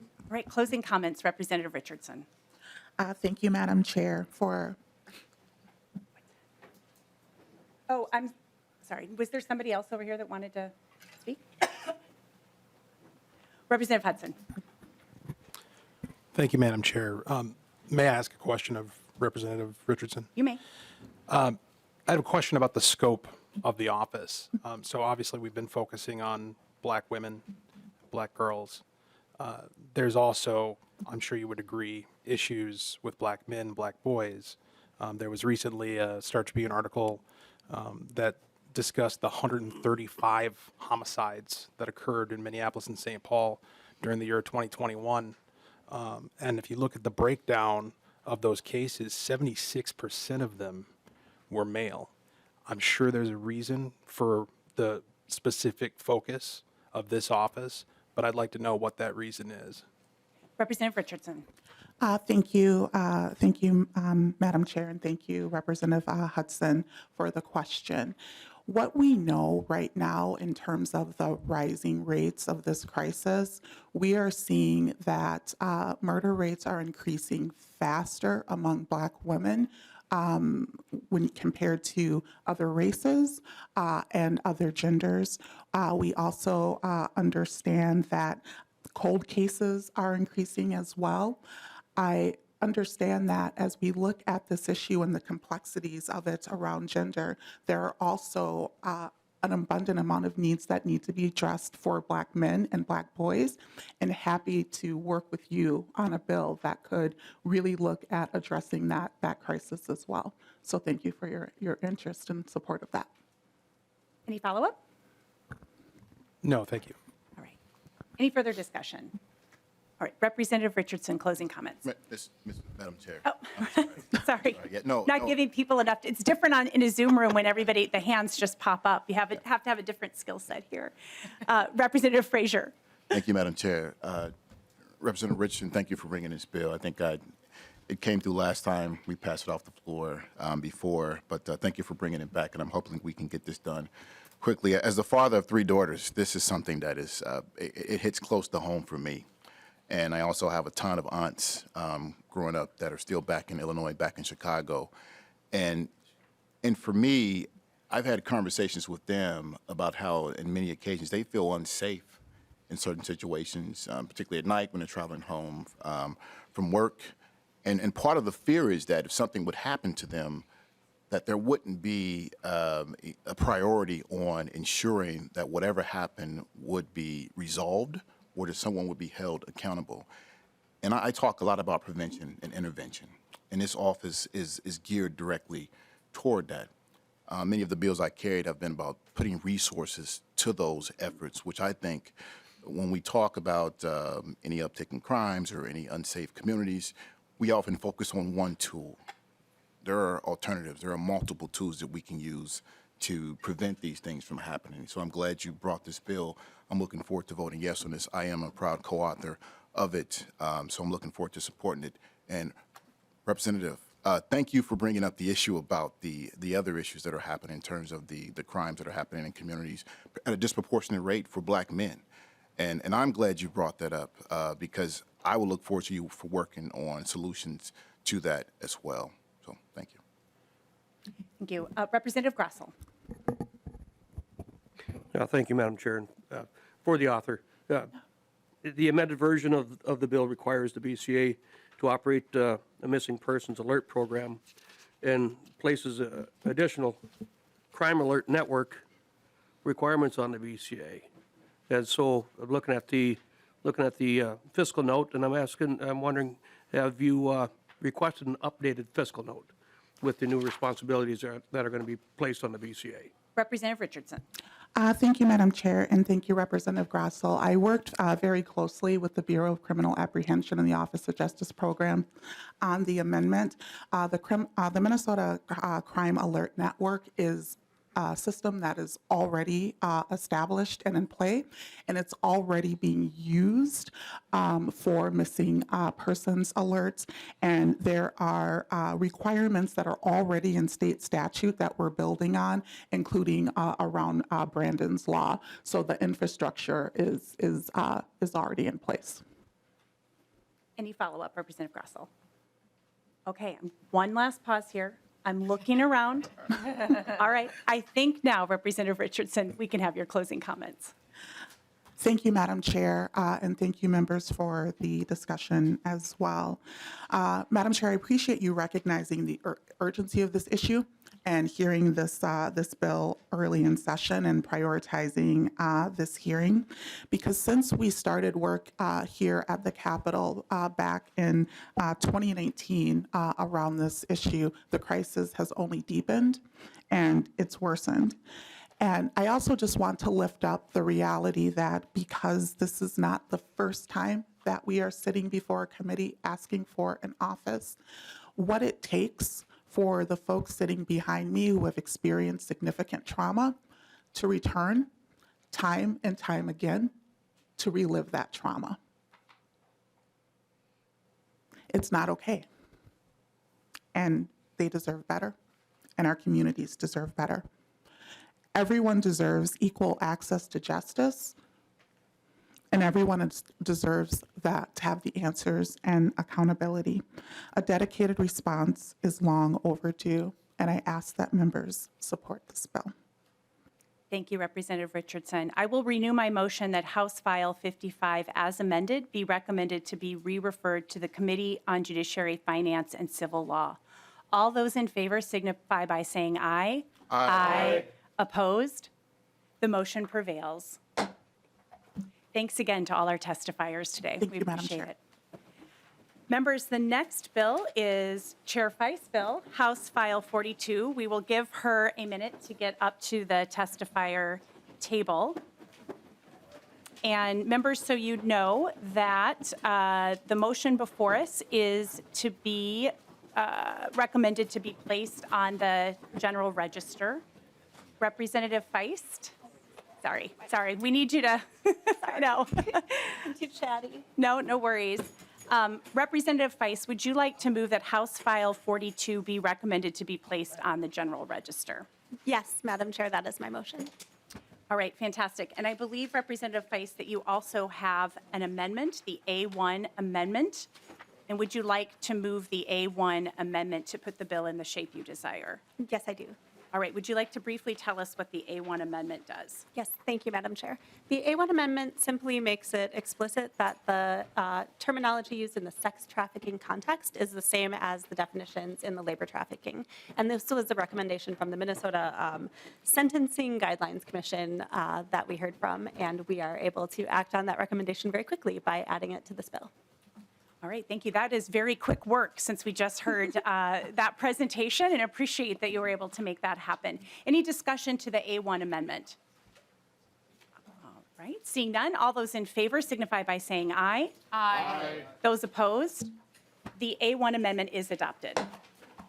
All right, closing comments, Representative Richardson. Thank you, Madam Chair, for. Oh, I'm sorry. Was there somebody else over here that wanted to speak? Representative Hudson. Thank you, Madam Chair. May I ask a question of Representative Richardson? You may. I have a question about the scope of the office. So obviously, we've been focusing on black women, black girls. There's also, I'm sure you would agree, issues with black men, black boys. There was recently a Star Tribune article that discussed the 135 homicides that occurred in Minneapolis and St. Paul during the year 2021. And if you look at the breakdown of those cases, 76% of them were male. I'm sure there's a reason for the specific focus of this office, but I'd like to know what that reason is. Representative Richardson. Thank you, Madam Chair, and thank you, Representative Hudson, for the question. What we know right now in terms of the rising rates of this crisis, we are seeing that murder rates are increasing faster among Black women when compared to other races and other genders. We also understand that cold cases are increasing as well. I understand that as we look at this issue and the complexities of it around gender, there are also an abundant amount of needs that need to be addressed for Black men and Black boys, and happy to work with you on a bill that could really look at addressing that crisis as well. So thank you for your interest and support of that. Any follow-up? No, thank you. All right. Any further discussion? All right, Representative Richardson, closing comments. Madam Chair. Oh, sorry. Yeah, no, Not no. giving people enough. It's different in a Zoom room when the hands just pop up. You have to have a different skill set here. Representative Frazier. Thank you, Madam Chair. Representative Richardson, thank you for bringing this bill. I think it came through last time. We passed it off the floor before, but thank you for bringing it back, and I'm hoping we can get this done quickly. As the father of 3 daughters, this is something that is, it hits close to home for me. And I also have a ton of aunts growing up that are still back in Illinois, back in Chicago. And for me, I've had conversations with them about how, in many occasions, they feel unsafe in certain situations, particularly at night when they're traveling home from work. And part of the fear is that if something would happen to them, that there wouldn't be a priority on ensuring that whatever happened would be resolved, or that someone would be held accountable. And I talk a lot about prevention and intervention, and this office is geared directly toward that. Many of the bills I carried have been about putting resources to those efforts, which I think when we talk about any uptick in crimes or any unsafe communities, we often focus on one tool. There are alternatives. There are multiple tools that we can use to prevent these things from happening. So I'm glad you brought this bill. I'm looking forward to voting yes on this. I am a proud co-author of it, so I'm looking forward to supporting it. And Representative, thank you for bringing up the issue about the other issues that are happening in terms of the crimes that are happening in communities at a disproportionate rate for Black men. And I'm glad you brought that up because I will look forward to you for working on solutions to that as well. So thank you. Thank you. Representative Grossell. Thank you, Madam Chair. For the author, the amended version of the bill requires the BCA to operate a missing persons alert program and places additional crime alert network requirements on the BCA. And so I'm looking at the fiscal note, and I'm wondering, have you requested an updated fiscal note with the new responsibilities that are going to be placed on the BCA? Representative Richardson. Thank you, Madam Chair, and thank you, Representative Grossell. I worked very closely with the Bureau of Criminal Apprehension and the Office of Justice Program on the amendment. The Minnesota Crime Alert Network is a system that is already established and in play, and it's already being used for missing persons alerts. And there are requirements that are already in state statute that we're building on, including around Brandon's Law. So the infrastructure is already in place. Any follow-up, Representative Grossell? Okay, one last pause here. I'm looking around. All right, I think now, Representative Richardson, we can have your closing comments. Thank you, Madam Chair, and thank you, members, for the discussion as well. Madam Chair, I appreciate you recognizing the urgency of this issue and hearing this bill early in session and prioritizing this hearing, because since we started work here at the Capitol back in 2019 around this issue, the crisis has only deepened and it's worsened. And I also just want to lift up the reality that because this is not the first time that we are sitting before a committee asking for an office, what it takes for the folks sitting behind me who have experienced significant trauma to return time and time again to relive that trauma. It's not okay. And they deserve better, and our communities deserve better. Everyone deserves equal access to justice, and everyone deserves that to have the answers and accountability. A dedicated response is long overdue, and I ask that members support this bill. Thank you, Representative Richardson. I will renew my motion that House File 55 as amended be recommended to be re-referred to the Committee on Judiciary, Finance, and Civil Law. All those in favor signify by saying aye. Aye. Opposed? The motion prevails. Thanks again to all our testifiers today. Thank We you, Madam appreciate Chair. it. Members, the next bill is Chair Feist's bill, House File 42. We will give her a minute to get up to the testifier table. And members, so you know that the motion before us is to be recommended to be placed on the general register. Representative Feist? Sorry, we need you to, I know. Too chatty. No worries. Representative Feist, would you like to move that House File 42 be recommended to be placed on the general register? Yes, Madam Chair, that is my motion. All right, fantastic. And I believe, Representative Feist, that you also have an amendment, the A1 amendment. And would you like to move the A1 amendment to put the bill in the shape you desire? Yes, I do. All right, would you like to briefly tell us what the A1 amendment does? Yes, thank you, Madam Chair. The A1 amendment simply makes it explicit that the terminology used in the sex trafficking context is the same as the definitions in the labor trafficking. And this was the recommendation from the Minnesota Sentencing Guidelines Commission that we heard from, and we are able to act on that recommendation very quickly by adding it to this bill. All right, thank you. That is very quick work since we just heard that presentation, and appreciate that you were able to make that happen. Any discussion to the A1 amendment? All right, seeing none, all those in favor signify by saying aye. Aye. Those opposed? The A1 amendment is adopted.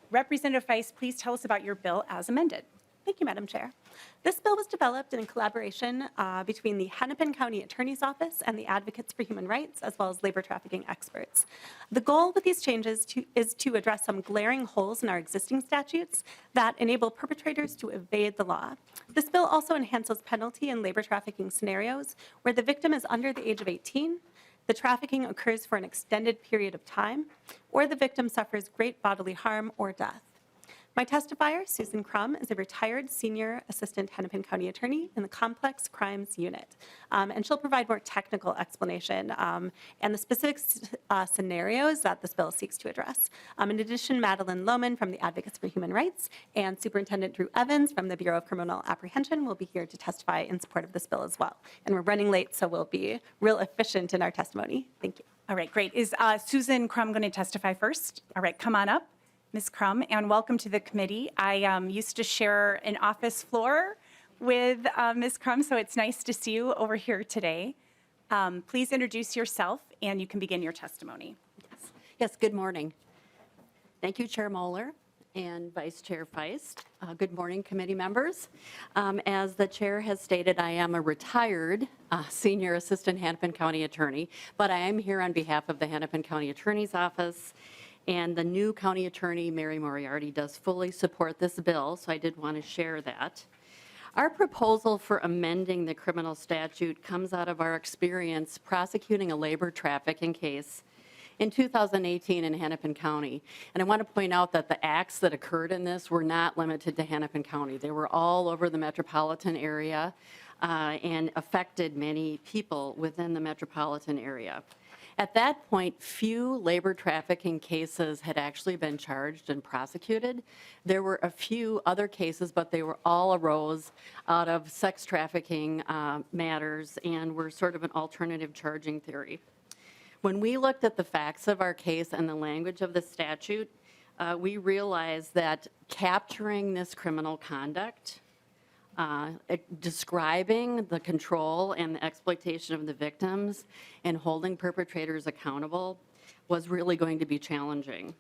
Representative Feist, please tell us about your bill as amended. Thank you, Madam Chair. This bill was developed in collaboration between the Hennepin County Attorney's Office and the Advocates for Human Rights, as well as labor trafficking experts. The goal with these changes is to address some glaring holes in our existing statutes that enable perpetrators to evade the law. This bill also enhances penalty in labor trafficking scenarios where the victim is under the age of 18, the trafficking occurs for an extended period of time, or the victim suffers great bodily harm or death. My testifier, Susan Crum, is a retired senior assistant Hennepin County attorney in the Complex Crimes Unit, and she'll provide more technical explanation and the specific scenarios that this bill seeks to address. In addition, Madeline Lohman from the Advocates for Human Rights and Superintendent Drew Evans from the Bureau of Criminal Apprehension will be here to testify in support of this bill as well. And we're running late, so we'll be real efficient in our testimony. Thank you. All right, great. Is Susan Crum going to testify first? All right, come on up. Ms. Crum, and welcome to the committee. I used to share an office floor with Ms. Crum, so it's nice to see you over here today. Please introduce yourself, and you can begin your testimony. Yes, good morning. Thank you, Chair Moller and Vice Chair Feist. Good morning, committee members. As the chair has stated, I am a retired senior assistant Hennepin County attorney, but I am here on behalf of the Hennepin County Attorney's Office. And the new county attorney, Mary Moriarty, does fully support this bill, so I did want to share that. Our proposal for amending the criminal statute comes out of our experience prosecuting a labor trafficking case in 2018 in Hennepin County. And I want to point out that the acts that occurred in this were not limited to Hennepin County. They were all over the metropolitan area and affected many people within the metropolitan area. At that point, few labor trafficking cases had actually been charged and prosecuted. There were a few other cases, but they were all arose out of sex trafficking matters and were sort of an alternative charging theory. When we looked at the facts of our case and the language of the statute, we realized that capturing this criminal conduct, describing the control and the exploitation of the victims and holding perpetrators accountable was really going to be challenging.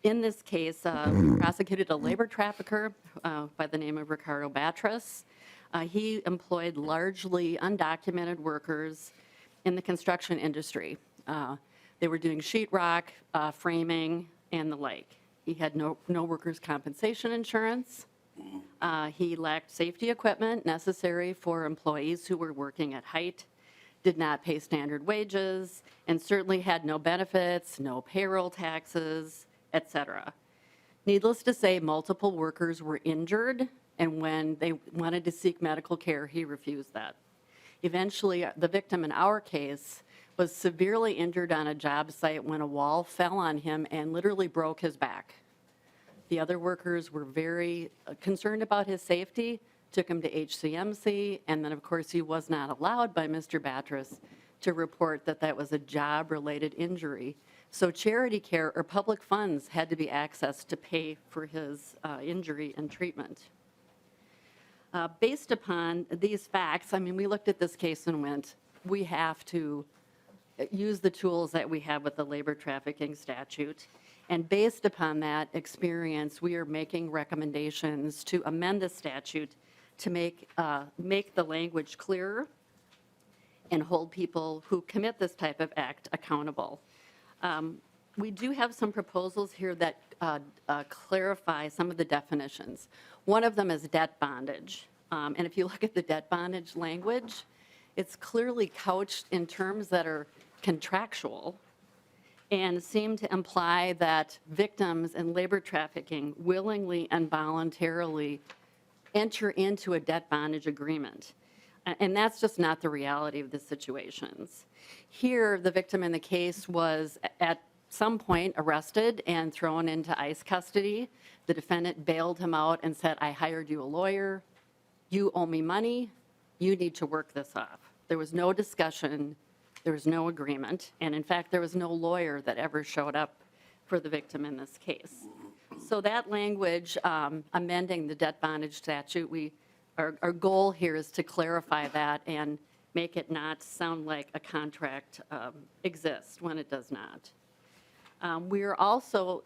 In this case, we prosecuted a labor trafficker by the name of Ricardo Batras. He employed largely undocumented workers in the construction industry. They were doing sheetrock, framing, and the like. He had no workers' compensation insurance. He lacked safety equipment necessary for employees who were working at height, did not pay standard wages, and certainly had no benefits, no payroll taxes, etc. Needless to say, multiple workers were injured, and when they wanted to seek medical care, he refused that. Eventually, the victim in our case was severely injured on a job site when a wall fell on him and literally broke his back. The other workers were very concerned about his safety, took him to HCMC, and then, of course, he was not allowed by Mr. Batras to report that that was a job-related injury. So charity care or public funds had to be accessed to pay for his injury and treatment. Based upon these facts, I mean, we looked at this case and went, we have to use the tools that we have with the labor trafficking statute. And based upon that experience, we are making recommendations to amend the statute to make the language clearer and hold people who commit this type of act accountable. We do have some proposals here that clarify some of the definitions. One of them is debt bondage. And if you look at the debt bondage language, it's clearly couched in terms that are contractual and seem to imply that victims in labor trafficking willingly and voluntarily enter into a debt bondage agreement. And that's just not the reality of the situations. Here, the victim in the case was at some point arrested and thrown into ICE custody. The defendant bailed him out and said, I hired you a lawyer, you owe me money, you need to work this off. There was no discussion, there was no agreement, and in fact, there was no lawyer that ever showed up for the victim in this case. So that language, amending the debt bondage statute, our goal here is to clarify that and make it not sound like a contract exists when it does not. We are also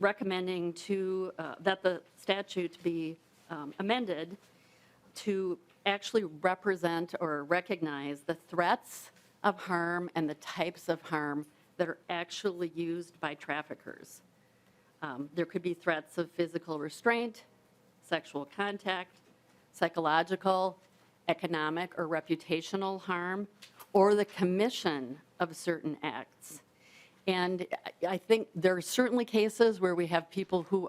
recommending that the statute be amended to actually represent or recognize the threats of harm and the types of harm that are actually used by traffickers. There could be threats of physical restraint, sexual contact, psychological, economic, or reputational harm, or the commission of certain acts. And I think there are certainly cases where we have people who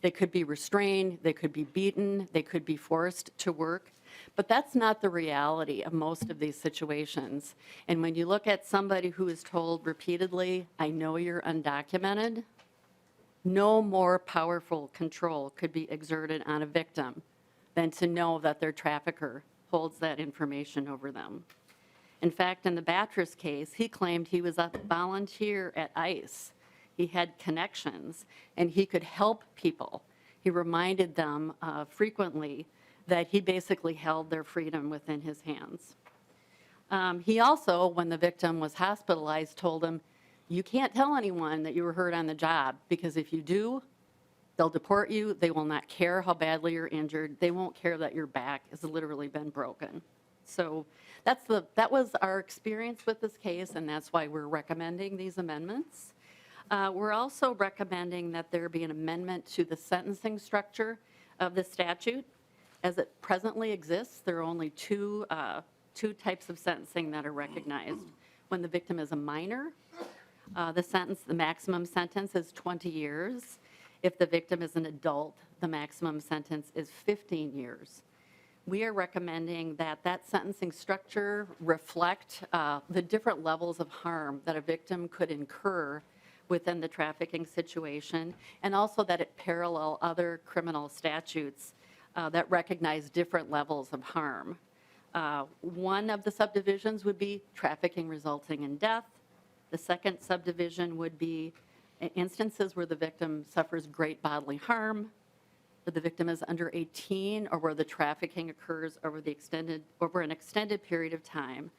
they could be restrained, they could be beaten, they could be forced to work. But that's not the reality of most of these situations. And when you look at somebody who is told repeatedly, I know you're undocumented, no more powerful control could be exerted on a victim than to know that their trafficker holds that information over them. In fact, in the Batras case, he claimed he was a volunteer at ICE. He had connections, and he could help people. He reminded them frequently that he basically held their freedom within his hands. He also, when the victim was hospitalized, told him, you can't tell anyone that you were hurt on the job, because if you do, they'll deport you. They will not care how badly you're injured. They won't care that your back has literally been broken. So that was our experience with this case, and that's why we're recommending these amendments. We're also recommending that there be an amendment to the sentencing structure of the statute. As it presently exists, there are only two types of sentencing that are recognized. when the victim is a minor, the maximum sentence is 20 years. If the victim is an adult, the maximum sentence is 15 years. We are recommending that that sentencing structure reflect the different levels of harm that a victim could incur within the trafficking situation, and also that it parallel other criminal statutes that recognize different levels of harm. One of the subdivisions would be trafficking resulting in death. The second subdivision would be instances where the victim suffers great bodily harm, where the victim is under 18, or where the trafficking occurs over an extended period of time.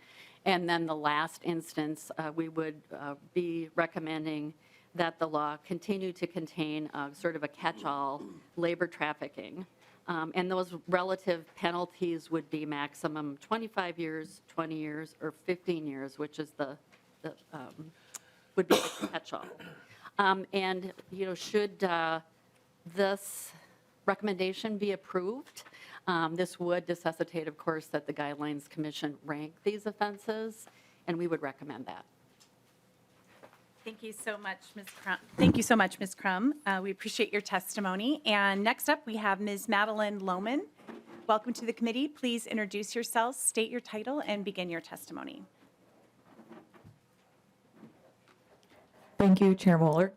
And then the last instance, we would be recommending that the law continue to contain sort of a catch-all labor trafficking. And those relative penalties would be maximum 25 years, 20 years, or 15 years, which is would be the catch-all. And, should this recommendation be approved, this would necessitate, of course, that the Guidelines Commission rank these offenses, and we would recommend that. Thank you so much, Ms. Crum. Thank you so much, Ms. Crum. We appreciate your testimony. And next up, we have Ms. Madeline Lohman. Welcome to the committee. Please introduce yourself, state your title, and begin your testimony. Thank you, Chair Moller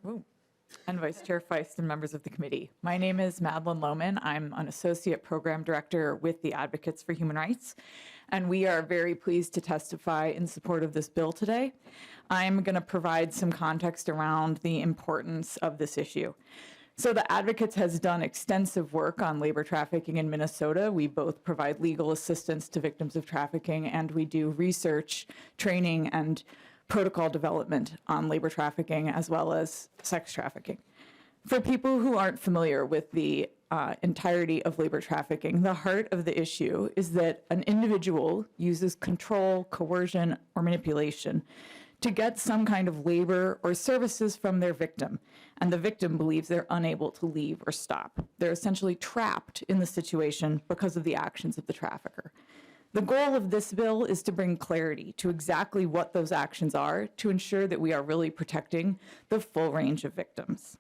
and Vice Chair Feist and members of the committee. My name is Madeline Lohman. I'm an Associate Program Director with the Advocates for Human Rights, and we are very pleased to testify in support of this bill today. I'm going to provide some context around the importance of this issue. So the Advocates has done extensive work on labor trafficking in Minnesota. We both provide legal assistance to victims of trafficking, and we do research, training, and protocol development on labor trafficking as well as sex trafficking. For people who aren't familiar with the entirety of labor trafficking, the heart of the issue is that an individual uses control, coercion, or manipulation to get some kind of labor or services from their victim, and the victim believes they're unable to leave or stop. They're essentially trapped in the situation because of the actions of the trafficker. The goal of this bill is to bring clarity to exactly what those actions are to ensure that we are really protecting the full range of victims.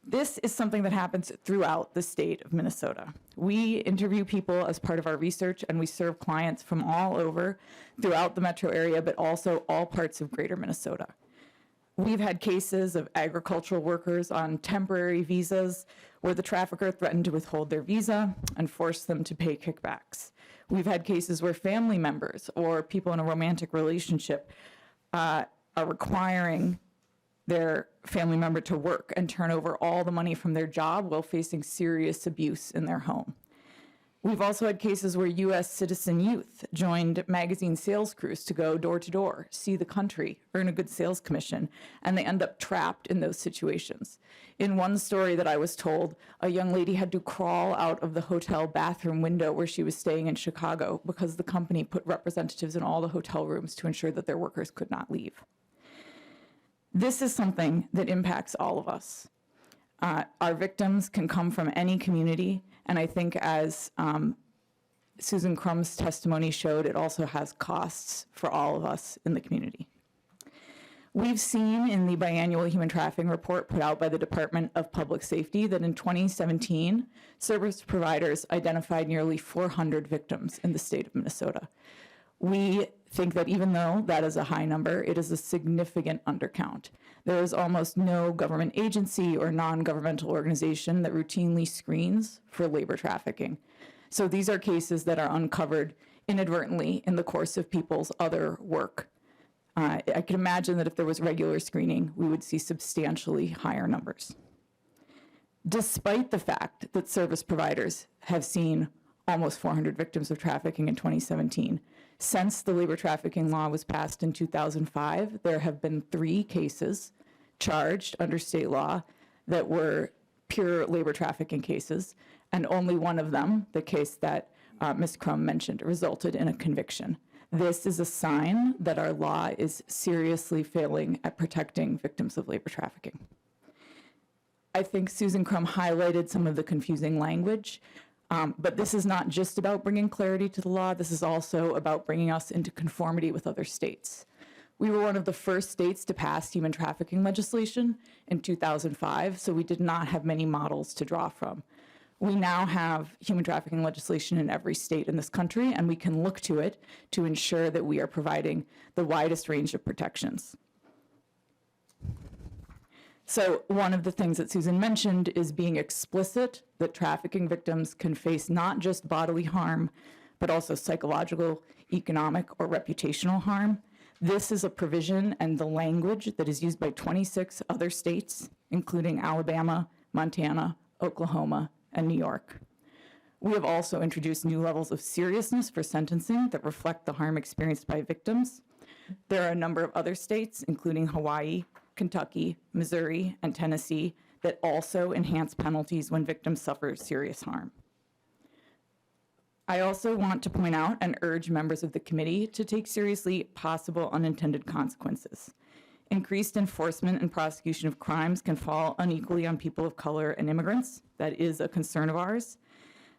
This is something that happens throughout the state of Minnesota. We interview people as part of our research, and we serve clients from all over throughout the metro area, but also all parts of greater Minnesota. We've had cases of agricultural workers on temporary visas where the trafficker threatened to withhold their visa and force them to pay kickbacks. We've had cases where family members or people in a romantic relationship are requiring their family member to work and turn over all the money from their job while facing serious abuse in their home. We've also had cases where U.S. citizen youth joined magazine sales crews to go door to door, see the country, earn a good sales commission, and they end up trapped in those situations. In one story that I was told, a young lady had to crawl out of the hotel bathroom window where she was staying in Chicago because the company put representatives in all the hotel rooms to ensure that their workers could not leave. This is something that impacts all of us. Our victims can come from any community, and I think as Susan Crum's testimony showed, it also has costs for all of us in the community. We've seen in the biannual human trafficking report put out by the Department of Public Safety that in 2017, service providers identified nearly 400 victims in the state of Minnesota. We think that even though that is a high number, it is a significant undercount. There is almost no government agency or non-governmental organization that routinely screens for labor trafficking. So these are cases that are uncovered inadvertently in the course of people's other work. I can imagine that if there was regular screening, we would see substantially higher numbers. Despite the fact that service providers have seen almost 400 victims of trafficking in 2017, since the labor trafficking law was passed in 2005, there have been 3 cases charged under state law that were pure labor trafficking cases, and only one of them, the case that Ms. Crum mentioned, resulted in a conviction. This is a sign that our law is seriously failing at protecting victims of labor trafficking. I think Susan Crum highlighted some of the confusing language. But this is not just about bringing clarity to the law. This is also about bringing us into conformity with other states. We were one of the first states to pass human trafficking legislation in 2005, so we did not have many models to draw from. We now have human trafficking legislation in every state in this country, and we can look to it to ensure that we are providing the widest range of protections. So one of the things that Susan mentioned is being explicit that trafficking victims can face not just bodily harm, but also psychological, economic, or reputational harm. This is a provision and the language that is used by 26 other states, including Alabama, Montana, Oklahoma, and New York. We have also introduced new levels of seriousness for sentencing that reflect the harm experienced by victims. There are a number of other states, including Hawaii, Kentucky, Missouri, and Tennessee, that also enhance penalties when victims suffer serious harm. I also want to point out and urge members of the committee to take seriously possible unintended consequences. Increased enforcement and prosecution of crimes can fall unequally on people of color and immigrants. That is a concern of ours.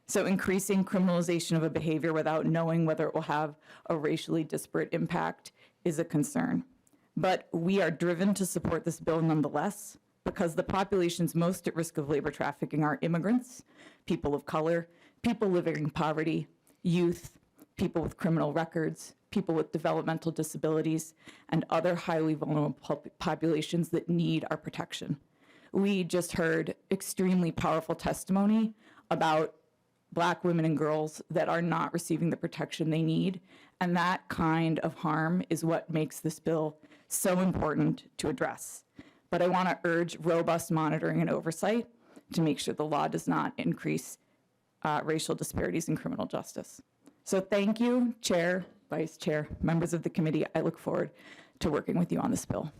So increasing criminalization of a behavior without knowing whether it will have a racially disparate impact is a concern. But we are driven to support this bill nonetheless because the populations most at risk of labor trafficking are immigrants, people of color, people living in poverty, youth, people with criminal records, people with developmental disabilities, and other highly vulnerable populations that need our protection. We just heard extremely powerful testimony about Black women and girls that are not receiving the protection they need, and that kind of harm is what makes this bill so important to address. But I want to urge robust monitoring and oversight to make sure the law does not increase racial disparities in criminal justice. So thank you, Chair, Vice Chair, members of the committee. I look forward to working with you on this bill.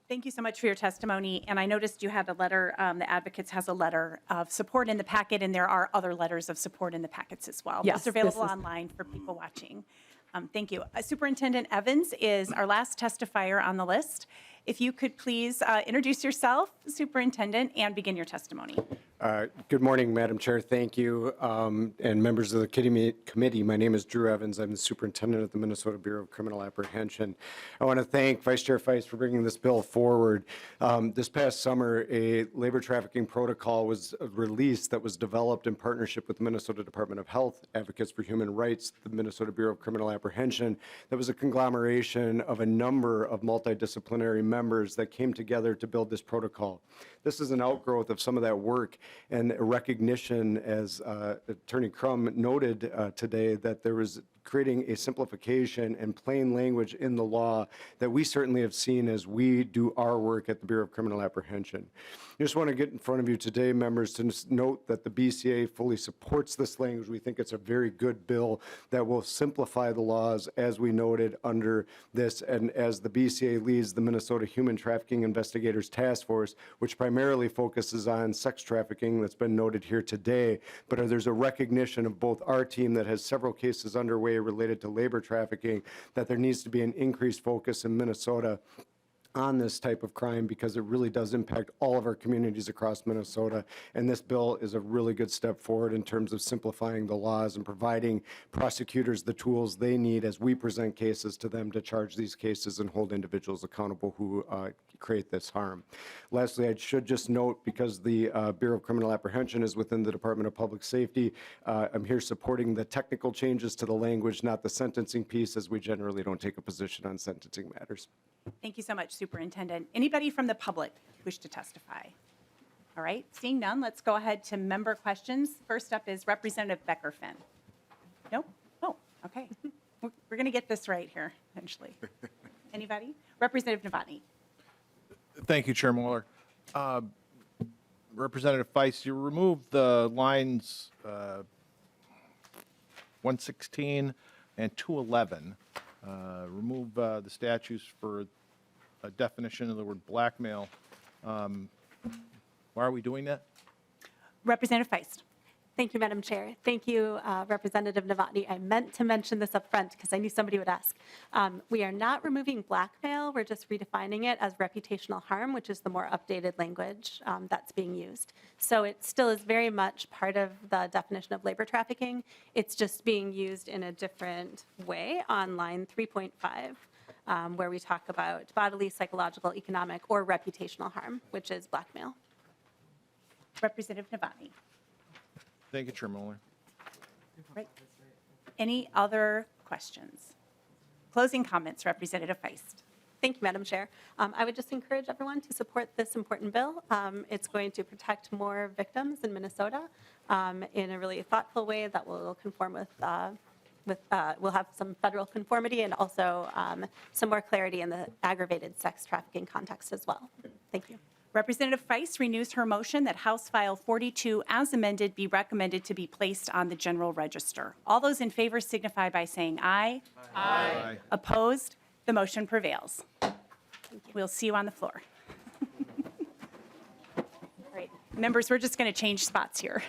Thank you so much for your testimony. And I noticed you had a letter, the Advocates has a letter of support in the packet, and there are other letters of support in the packets as well. Yes, It's available this is- online for people watching. Thank you. Superintendent Evans is our last testifier on the list. If you could please introduce yourself, Superintendent, and begin your testimony. Good morning, Madam Chair. Thank you. And members of the committee, my name is Drew Evans. I'm the superintendent of the Minnesota Bureau of Criminal Apprehension. I want to thank Vice Chair Feist for bringing this bill forward. This past summer, a labor trafficking protocol was released that was developed in partnership with the Minnesota Department of Health, Advocates for Human Rights, the Minnesota Bureau of Criminal Apprehension. That was a conglomeration of a number of multidisciplinary members that came together to build this protocol. This is an outgrowth of some of that work and a recognition, as Attorney Crum noted today, that there was creating a simplification and plain language in the law that we certainly have seen as we do our work at the Bureau of Criminal Apprehension. I just want to get in front of you today, members, to note that the BCA fully supports this language. We think it's a very good bill that will simplify the laws, as we noted under this, and as the BCA leads the Minnesota Human Trafficking Investigators Task Force, which primarily focuses on sex trafficking that's been noted here today, but there's a recognition of both our team that has several cases underway related to labor trafficking, that there needs to be an increased focus in Minnesota on this type of crime because it really does impact all of our communities across Minnesota. And this bill is a really good step forward in terms of simplifying the laws and providing prosecutors the tools they need as we present cases to them to charge these cases and hold individuals accountable who create this harm. Lastly, I should just note, because the Bureau of Criminal Apprehension is within the Department of Public Safety, I'm here supporting the technical changes to the language, not the sentencing piece, as we generally don't take a position on sentencing matters. Thank you so much, Superintendent. Anybody from the public wish to testify? All right, seeing none, let's go ahead to member questions. First up is Representative Becker-Finn. Nope? Oh, okay. We're going to get this right here, eventually. Anybody? Representative Novotny. Thank you, Chair Moller. Representative Feist, you removed the lines 116 and 211. Remove the statutes for a definition of the word blackmail. Why are we doing that? Representative Feist. Thank you, Madam Chair. Thank you, Representative Novotny. I meant to mention this up front because I knew somebody would ask. We are not removing blackmail. We're just redefining it as reputational harm, which is the more updated language that's being used. So it still is very much part of the definition of labor trafficking. It's just being used in a different way on line 3.5. where we talk about bodily, psychological, economic, or reputational harm, which is blackmail. Representative Novotny. Thank you, Chair Moeller. Right. Any other questions? Closing comments, Representative Feist. Thank you, Madam Chair. I would just encourage everyone to support this important bill. It's going to protect more victims in Minnesota in a really thoughtful way that will conform we'll have some federal conformity and also some more clarity in the aggravated sex trafficking context as well. Thank you. Representative Feist renews her motion that House File 42 as amended be recommended to be placed on the general register. All those in favor signify by saying aye. Aye. Opposed? The motion prevails. We'll see you on the floor. All right, members, we're just going to change spots here.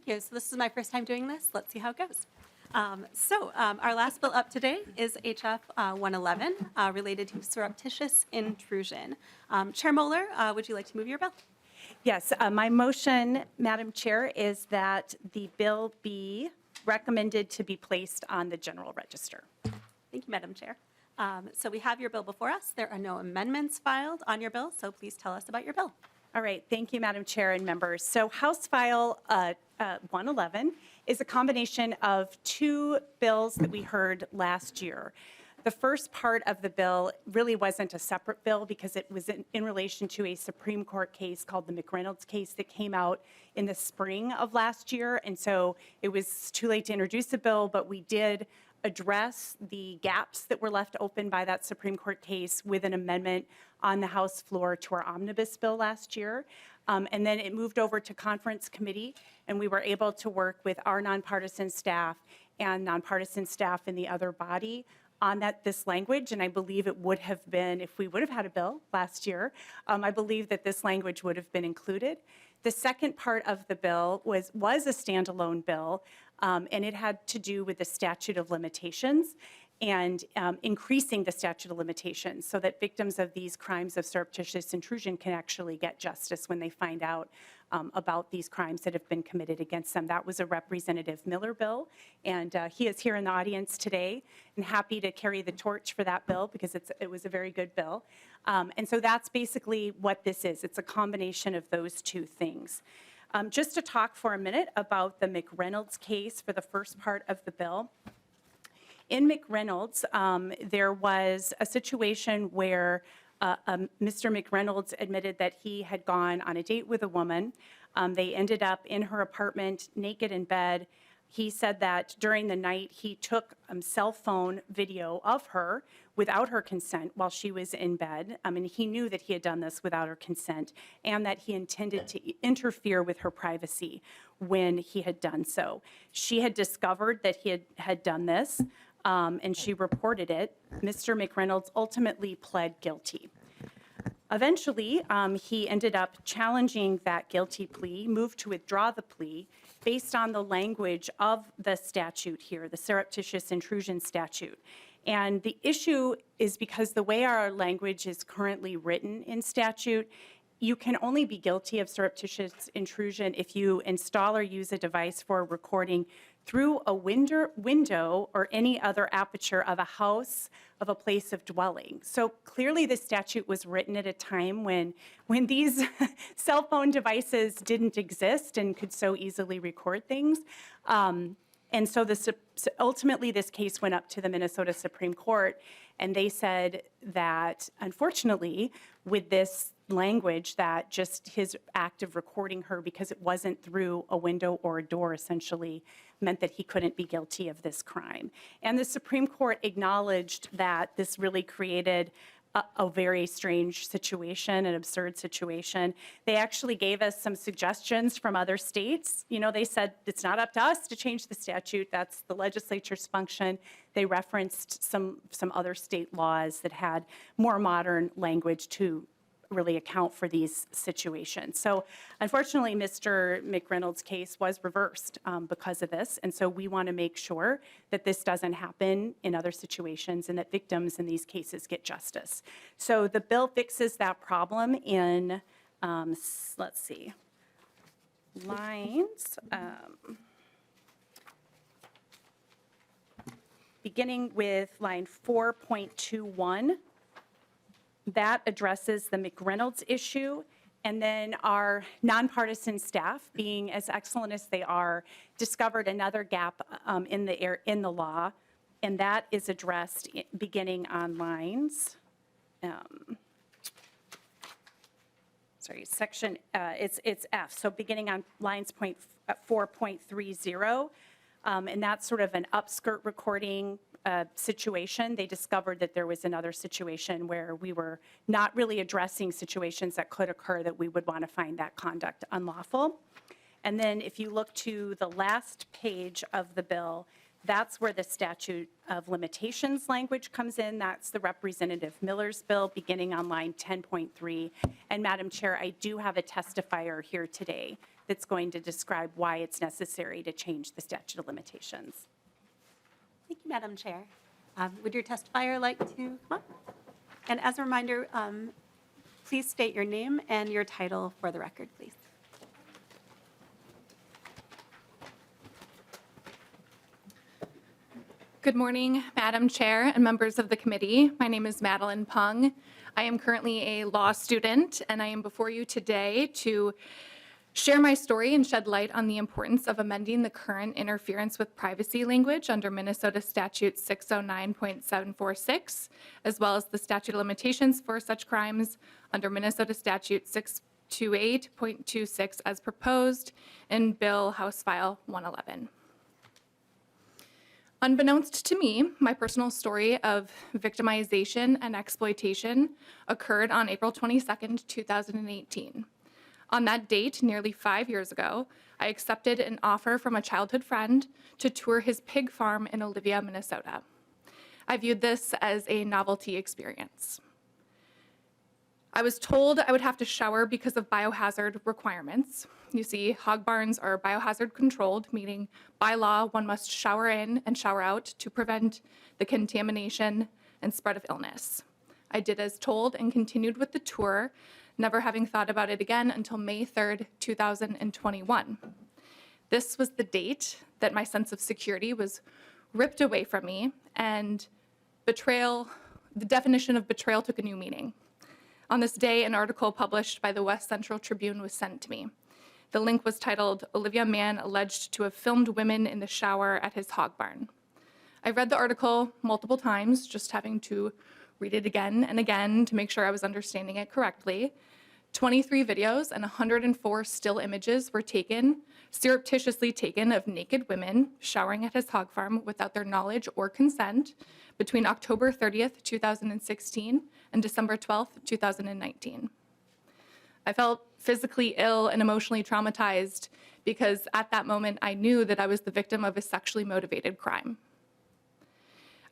Thank you. So this is my first time doing this. Let's see how it goes. Our last bill up today is HF 111 related to surreptitious intrusion. Chair Moeller, would you like to move your bill? Yes, my motion, Madam Chair, is that the bill be recommended to be placed on the general register. Thank you, Madam Chair. So we have your bill before us. There are no amendments filed on your bill, so please tell us about your bill. All right, thank you, Madam Chair and members. So House File 111 is a combination of two bills that we heard last year. The first part of the bill really wasn't a separate bill because it was in relation to a Supreme Court case called the McReynolds case that came out in the spring of last year. And so it was too late to introduce a bill, but we did address the gaps that were left open by that Supreme Court case with an amendment on the House floor to our omnibus bill last year. And then it moved over to conference committee, and we were able to work with our nonpartisan staff and nonpartisan staff in the other body on this language, and I believe it would have been, if we would have had a bill last year, I believe that this language would have been included. The second part of the bill was a standalone bill, and it had to do with the statute of limitations and increasing the statute of limitations so that victims of these crimes of surreptitious intrusion can actually get justice when they find out about these crimes that have been committed against them. That was a Representative Miller bill, and he is here in the audience today and happy to carry the torch for that bill because it was a very good bill. And so that's basically what this is. It's a combination of those two things. Just to talk for a minute about the McReynolds case for the first part of the bill. In McReynolds, there was a situation where Mr. McReynolds admitted that he had gone on a date with a woman. They ended up in her apartment, naked in bed. He said that during the night he took cell phone video of her without her consent while she was in bed. I mean, he knew that he had done this without her consent and that he intended to interfere with her privacy when he had done so. She had discovered that he had done this, and she reported it. Mr. McReynolds ultimately pled guilty. Eventually, he ended up challenging that guilty plea, moved to withdraw the plea based on the language of the statute here, the surreptitious intrusion statute. And the issue is because the way our language is currently written in statute, you can only be guilty of surreptitious intrusion if you install or use a device for recording through a window or any other aperture of a house, of a place of dwelling. So clearly the statute was written at a time when these cell phone devices didn't exist and could so easily record things. And so ultimately this case went up to the Minnesota Supreme Court, and they said that, unfortunately, with this language, that just his act of recording her, because it wasn't through a window or a door, essentially, meant that he couldn't be guilty of this crime. And the Supreme Court acknowledged that this really created a very strange situation, an absurd situation. They actually gave us some suggestions from other states. You know, they said it's not up to us to change the statute. That's the legislature's function. They referenced some other state laws that had more modern language to really account for these situations. So unfortunately, Mr. McReynolds' case was reversed because of this. And so we want to make sure that this doesn't happen in other situations and that victims in these cases get justice. So the bill fixes that problem in, let's see, lines, beginning with line 4.21. That addresses the McReynolds issue. And then our nonpartisan staff, being as excellent as they are, discovered another gap in the law, and that is addressed beginning on lines. Section, it's F, so beginning on lines 4.30, and that's sort of an upskirt recording situation. They discovered that there was another situation where we were not really addressing situations that could occur that we would want to find that conduct unlawful. And then if you look to the last page of the bill, that's where the statute of limitations language comes in. That's the Representative Miller's bill beginning on line 10.3. And Madam Chair, I do have a testifier here today that's going to describe why it's necessary to change the statute of limitations. Thank you, Madam Chair. Would your testifier like to come up? And as a reminder, please state your name and your title for the record, please. Good morning, Madam Chair and members of the committee. My name is Madeline Pung. I am currently a law student, and I am before you today to share my story and shed light on the importance of amending the current interference with privacy language under Minnesota Statute 609.746, as well as the statute of limitations for such crimes under Minnesota Statute 628.26 as proposed in Bill House File 111. Unbeknownst to me, my personal story of victimization and exploitation occurred on April 22nd, 2018. On that date, nearly 5 years ago, I accepted an offer from a childhood friend to tour his pig farm in Olivia, Minnesota. I viewed this as a novelty experience. I was told I would have to shower because of biohazard requirements. You see, hog barns are biohazard controlled, meaning by law, one must shower in and shower out to prevent the contamination and spread of illness. I did as told and continued with the tour, never having thought about it again until May 3rd, 2021. This was the date that my sense of security was ripped away from me, and betrayal, the definition of betrayal took a new meaning. On this day, an article published by the West Central Tribune was sent to me. The link was titled, "Olivia Man Alleged to Have Filmed Women in the Shower at His Hog Barn." I read the article multiple times, just having to read it again and again to make sure I was understanding it correctly. 23 videos and 104 still images were taken, surreptitiously taken, of naked women showering at his hog farm without their knowledge or consent between October 30th, 2016 and December 12th, 2019. I felt physically ill and emotionally traumatized because at that moment I knew that I was the victim of a sexually motivated crime.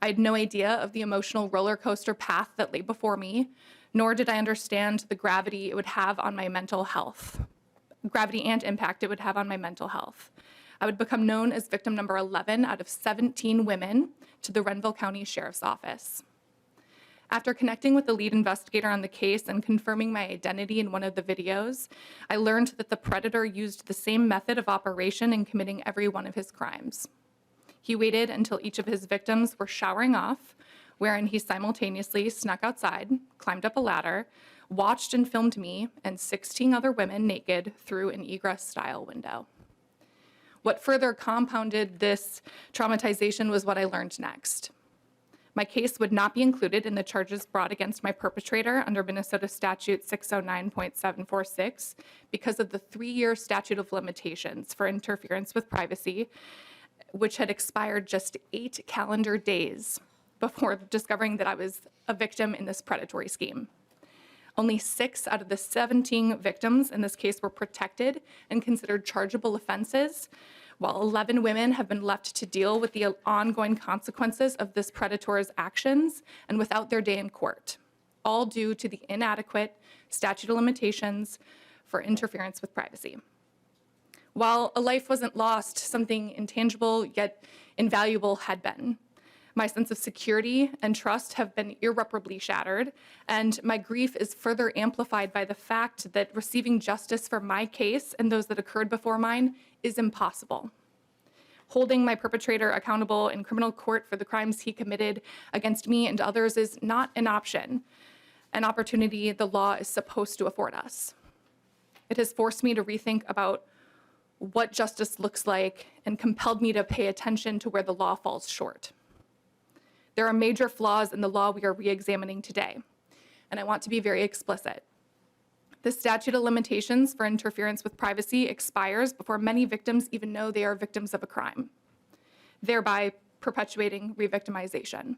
I had no idea of the emotional roller coaster path that lay before me, nor did I understand the gravity it would have on my mental health, gravity and impact it would have on my mental health. I would become known as victim number 11 out of 17 women to the Renville County Sheriff's Office. After connecting with the lead investigator on the case and confirming my identity in one of the videos, I learned that the predator used the same method of operation in committing every one of his crimes. He waited until each of his victims were showering off, wherein he simultaneously snuck outside, climbed up a ladder, watched and filmed me and 16 other women naked through an egress-style window. What further compounded this traumatization was what I learned next. My case would not be included in the charges brought against my perpetrator under Minnesota Statute 609.746 because of the 3-year statute of limitations for interference with privacy, which had expired just 8 calendar days before discovering that I was a victim in this predatory scheme. Only 6 out of the 17 victims in this case were protected and considered chargeable offenses, while 11 women have been left to deal with the ongoing consequences of this predator's actions and without their day in court, all due to the inadequate statute of limitations for interference with privacy. While a life wasn't lost, something intangible yet invaluable had been. My sense of security and trust have been irreparably shattered, and my grief is further amplified by the fact that receiving justice for my case and those that occurred before mine is impossible. Holding my perpetrator accountable in criminal court for the crimes he committed against me and others is not an option, an opportunity the law is supposed to afford us. It has forced me to rethink about what justice looks like and compelled me to pay attention to where the law falls short. There are major flaws in the law we are re-examining today, and I want to be very explicit. The statute of limitations for interference with privacy expires before many victims even know they are victims of a crime, thereby perpetuating re-victimization.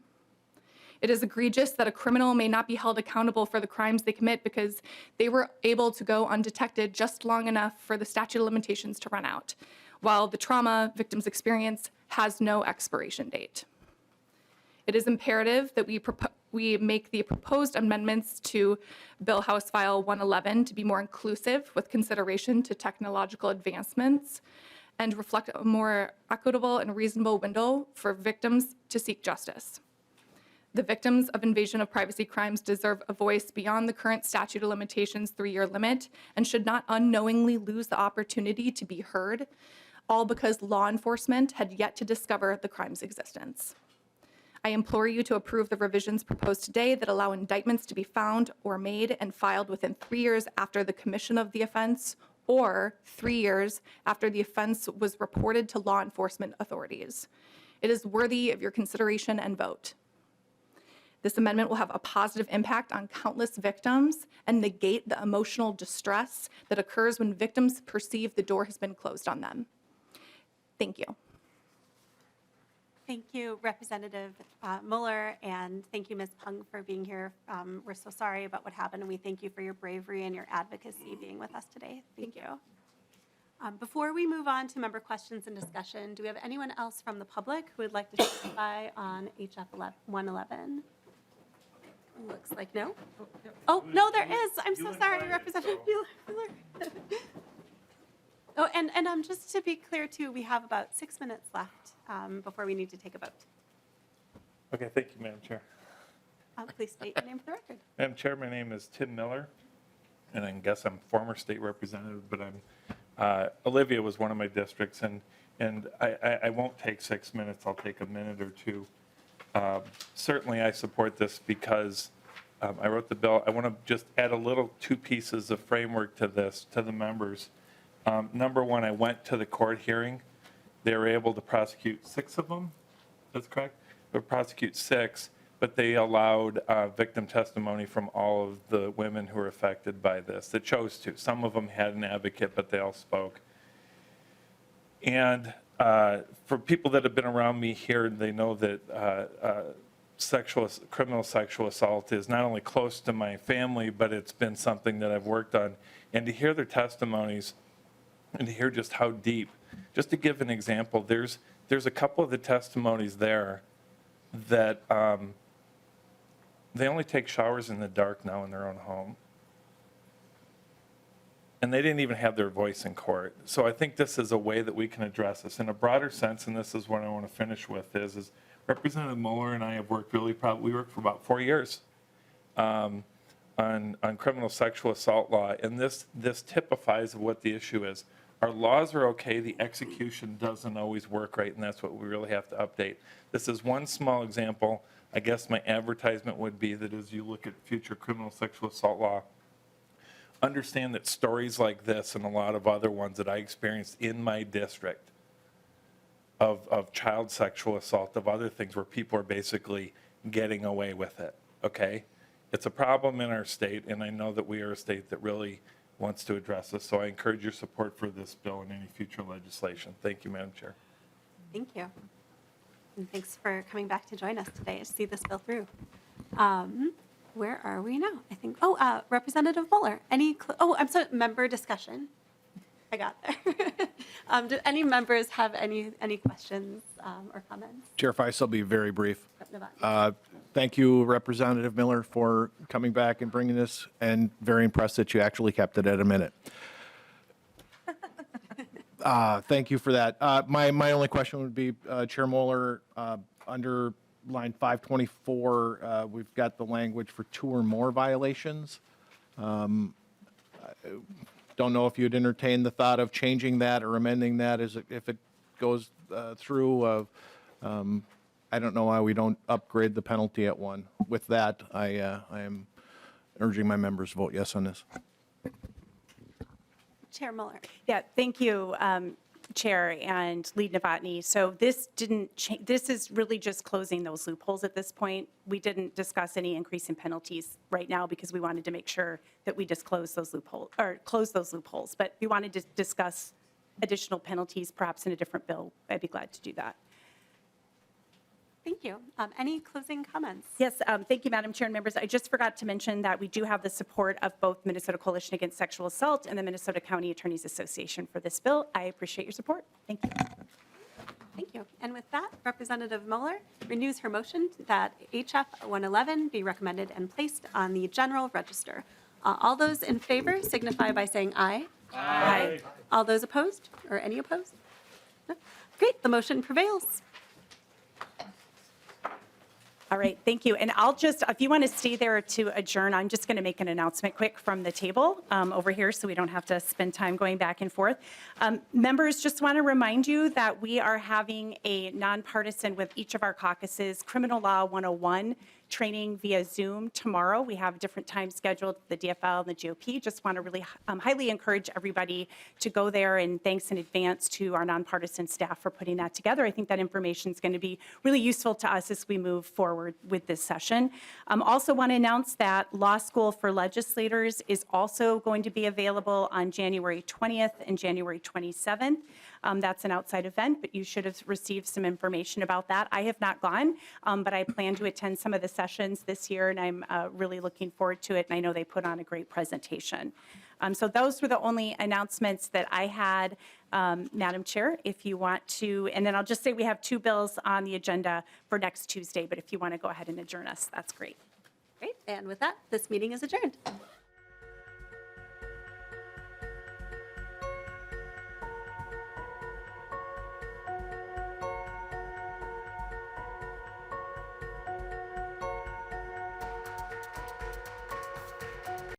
It is egregious that a criminal may not be held accountable for the crimes they commit because they were able to go undetected just long enough for the statute of limitations to run out, while the trauma victims experience has no expiration date. It is imperative that we make the proposed amendments to Bill House File 111 to be more inclusive with consideration to technological advancements and reflect a more equitable and reasonable window for victims to seek justice. The victims of invasion of privacy crimes deserve a voice beyond the current statute of limitations 3-year limit and should not unknowingly lose the opportunity to be heard, all because law enforcement had yet to discover the crime's existence. I implore you to approve the revisions proposed today that allow indictments to be found or made and filed within 3 years after the commission of the offense or 3 years after the offense was reported to law enforcement authorities. It is worthy of your consideration and vote. This amendment will have a positive impact on countless victims and negate the emotional distress that occurs when victims perceive the door has been closed on them. Thank you. Thank you, Representative Moller, and thank you, Ms. Pung, for being here. We're so sorry about what happened, and we thank you for your bravery and your advocacy being with us today. Thank you. Before we move on to member questions and discussion, do we have anyone else from the public who would like to testify on HF 111? Looks like no. Oh, no, there is. I'm so sorry, Representative Mueller. Oh, and just to be clear, too, we have about 6 minutes left before we need to take a vote. Okay, thank you, Madam Chair. Please state your name for the record. Madam Chair, my name is Tim Miller, and I guess I'm former state representative, but I'm Olivia was one of my districts, and I won't take 6 minutes. I'll take a minute or two. Certainly, I support this because I wrote the bill. I want to just add a little 2 pieces of framework to this, to the members. Number one, I went to the court hearing. They were able to prosecute 6 of them. That's correct. They prosecute 6, but they allowed victim testimony from all of the women who were affected by this. They chose to. Some of them had an advocate, but they all spoke. And for people that have been around me here, they know that criminal sexual assault is not only close to my family, but it's been something that I've worked on. And to hear their testimonies and to hear just how deep, just to give an example, there's a couple of the testimonies there that they only take showers in the dark now in their own home. And they didn't even have their voice in court. So I think this is a way that we can address this in a broader sense, and this is what I want to finish with, is Representative Moller and I have worked we worked for about 4 years on criminal sexual assault law, and this typifies what the issue is. Our laws are okay, the execution doesn't always work right, and that's what we really have to update. This is one small example. I guess my advertisement would be that as you look at future criminal sexual assault law, understand that stories like this and a lot of other ones that I experienced in my district of child sexual assault, of other things where people are basically getting away with it, okay? It's a problem in our state, and I know that we are a state that really wants to address this, so I encourage your support for this bill and any future legislation. Thank you, Madam Chair. Thank you. And thanks for coming back to join us today to see this bill through. Where are we now? I think, Representative Moller, I'm sorry, member discussion. I got there. Do any members have any questions or comments? Chair Feist, I'll be very brief. Novotny. Thank you, Representative Miller, for coming back and bringing this, and very impressed that you actually kept it at a minute. Thank you for that. My only question would be, Chair Moller, under line 524, we've got the language for 2 or more violations. Don't know if you'd entertain the thought of changing that or amending that if it goes through. I don't know why we don't upgrade the penalty at 1. With that, I am urging my members to vote yes on this. Chair Muller. Yeah, thank you, Chair and Lead Novotny. So this didn't change. This is really just closing those loopholes at this point. We didn't discuss any increase in penalties right now because we wanted to make sure that we just close those loopholes or close those loopholes. But if you wanted to discuss additional penalties, perhaps in a different bill, I'd be glad to do that. Thank you. Any closing comments? Yes, thank you, Madam Chair and members. I just forgot to mention that we do have the support of both Minnesota Coalition Against Sexual Assault and the Minnesota County Attorneys Association for this bill. I appreciate your support. Thank you. Thank you. And with that, Representative Moller renews her motion that HF 111 be recommended and placed on the general register. All those in favor signify by saying aye. Aye. All those opposed or any opposed? No? Great, the motion prevails. All right, thank you. And I'll just, if you want to stay there to adjourn, I'm just going to make an announcement quick from the table over here so we don't have to spend time going back and forth. Members, just want to remind you that we are having a nonpartisan with each of our caucuses, Criminal Law 101 training via Zoom tomorrow. We have different times scheduled, the DFL and the GOP. Just want to really highly encourage everybody to go there, and thanks in advance to our nonpartisan staff for putting that together. I think that information is going to be really useful to us as we move forward with this session. Also want to announce that Law School for Legislators is also going to be available on January 20th and January 27th. That's an outside event, but you should have received some information about that. I have not gone, but I plan to attend some of the sessions this year, and I'm really looking forward to it, and I know they put on a great presentation. So those were the only announcements that I had, Madam Chair, if you want to, and then I'll just say we have 2 bills on the agenda for next Tuesday, but if you want to go ahead and adjourn us, that's great. Great, and with that, this meeting is adjourned.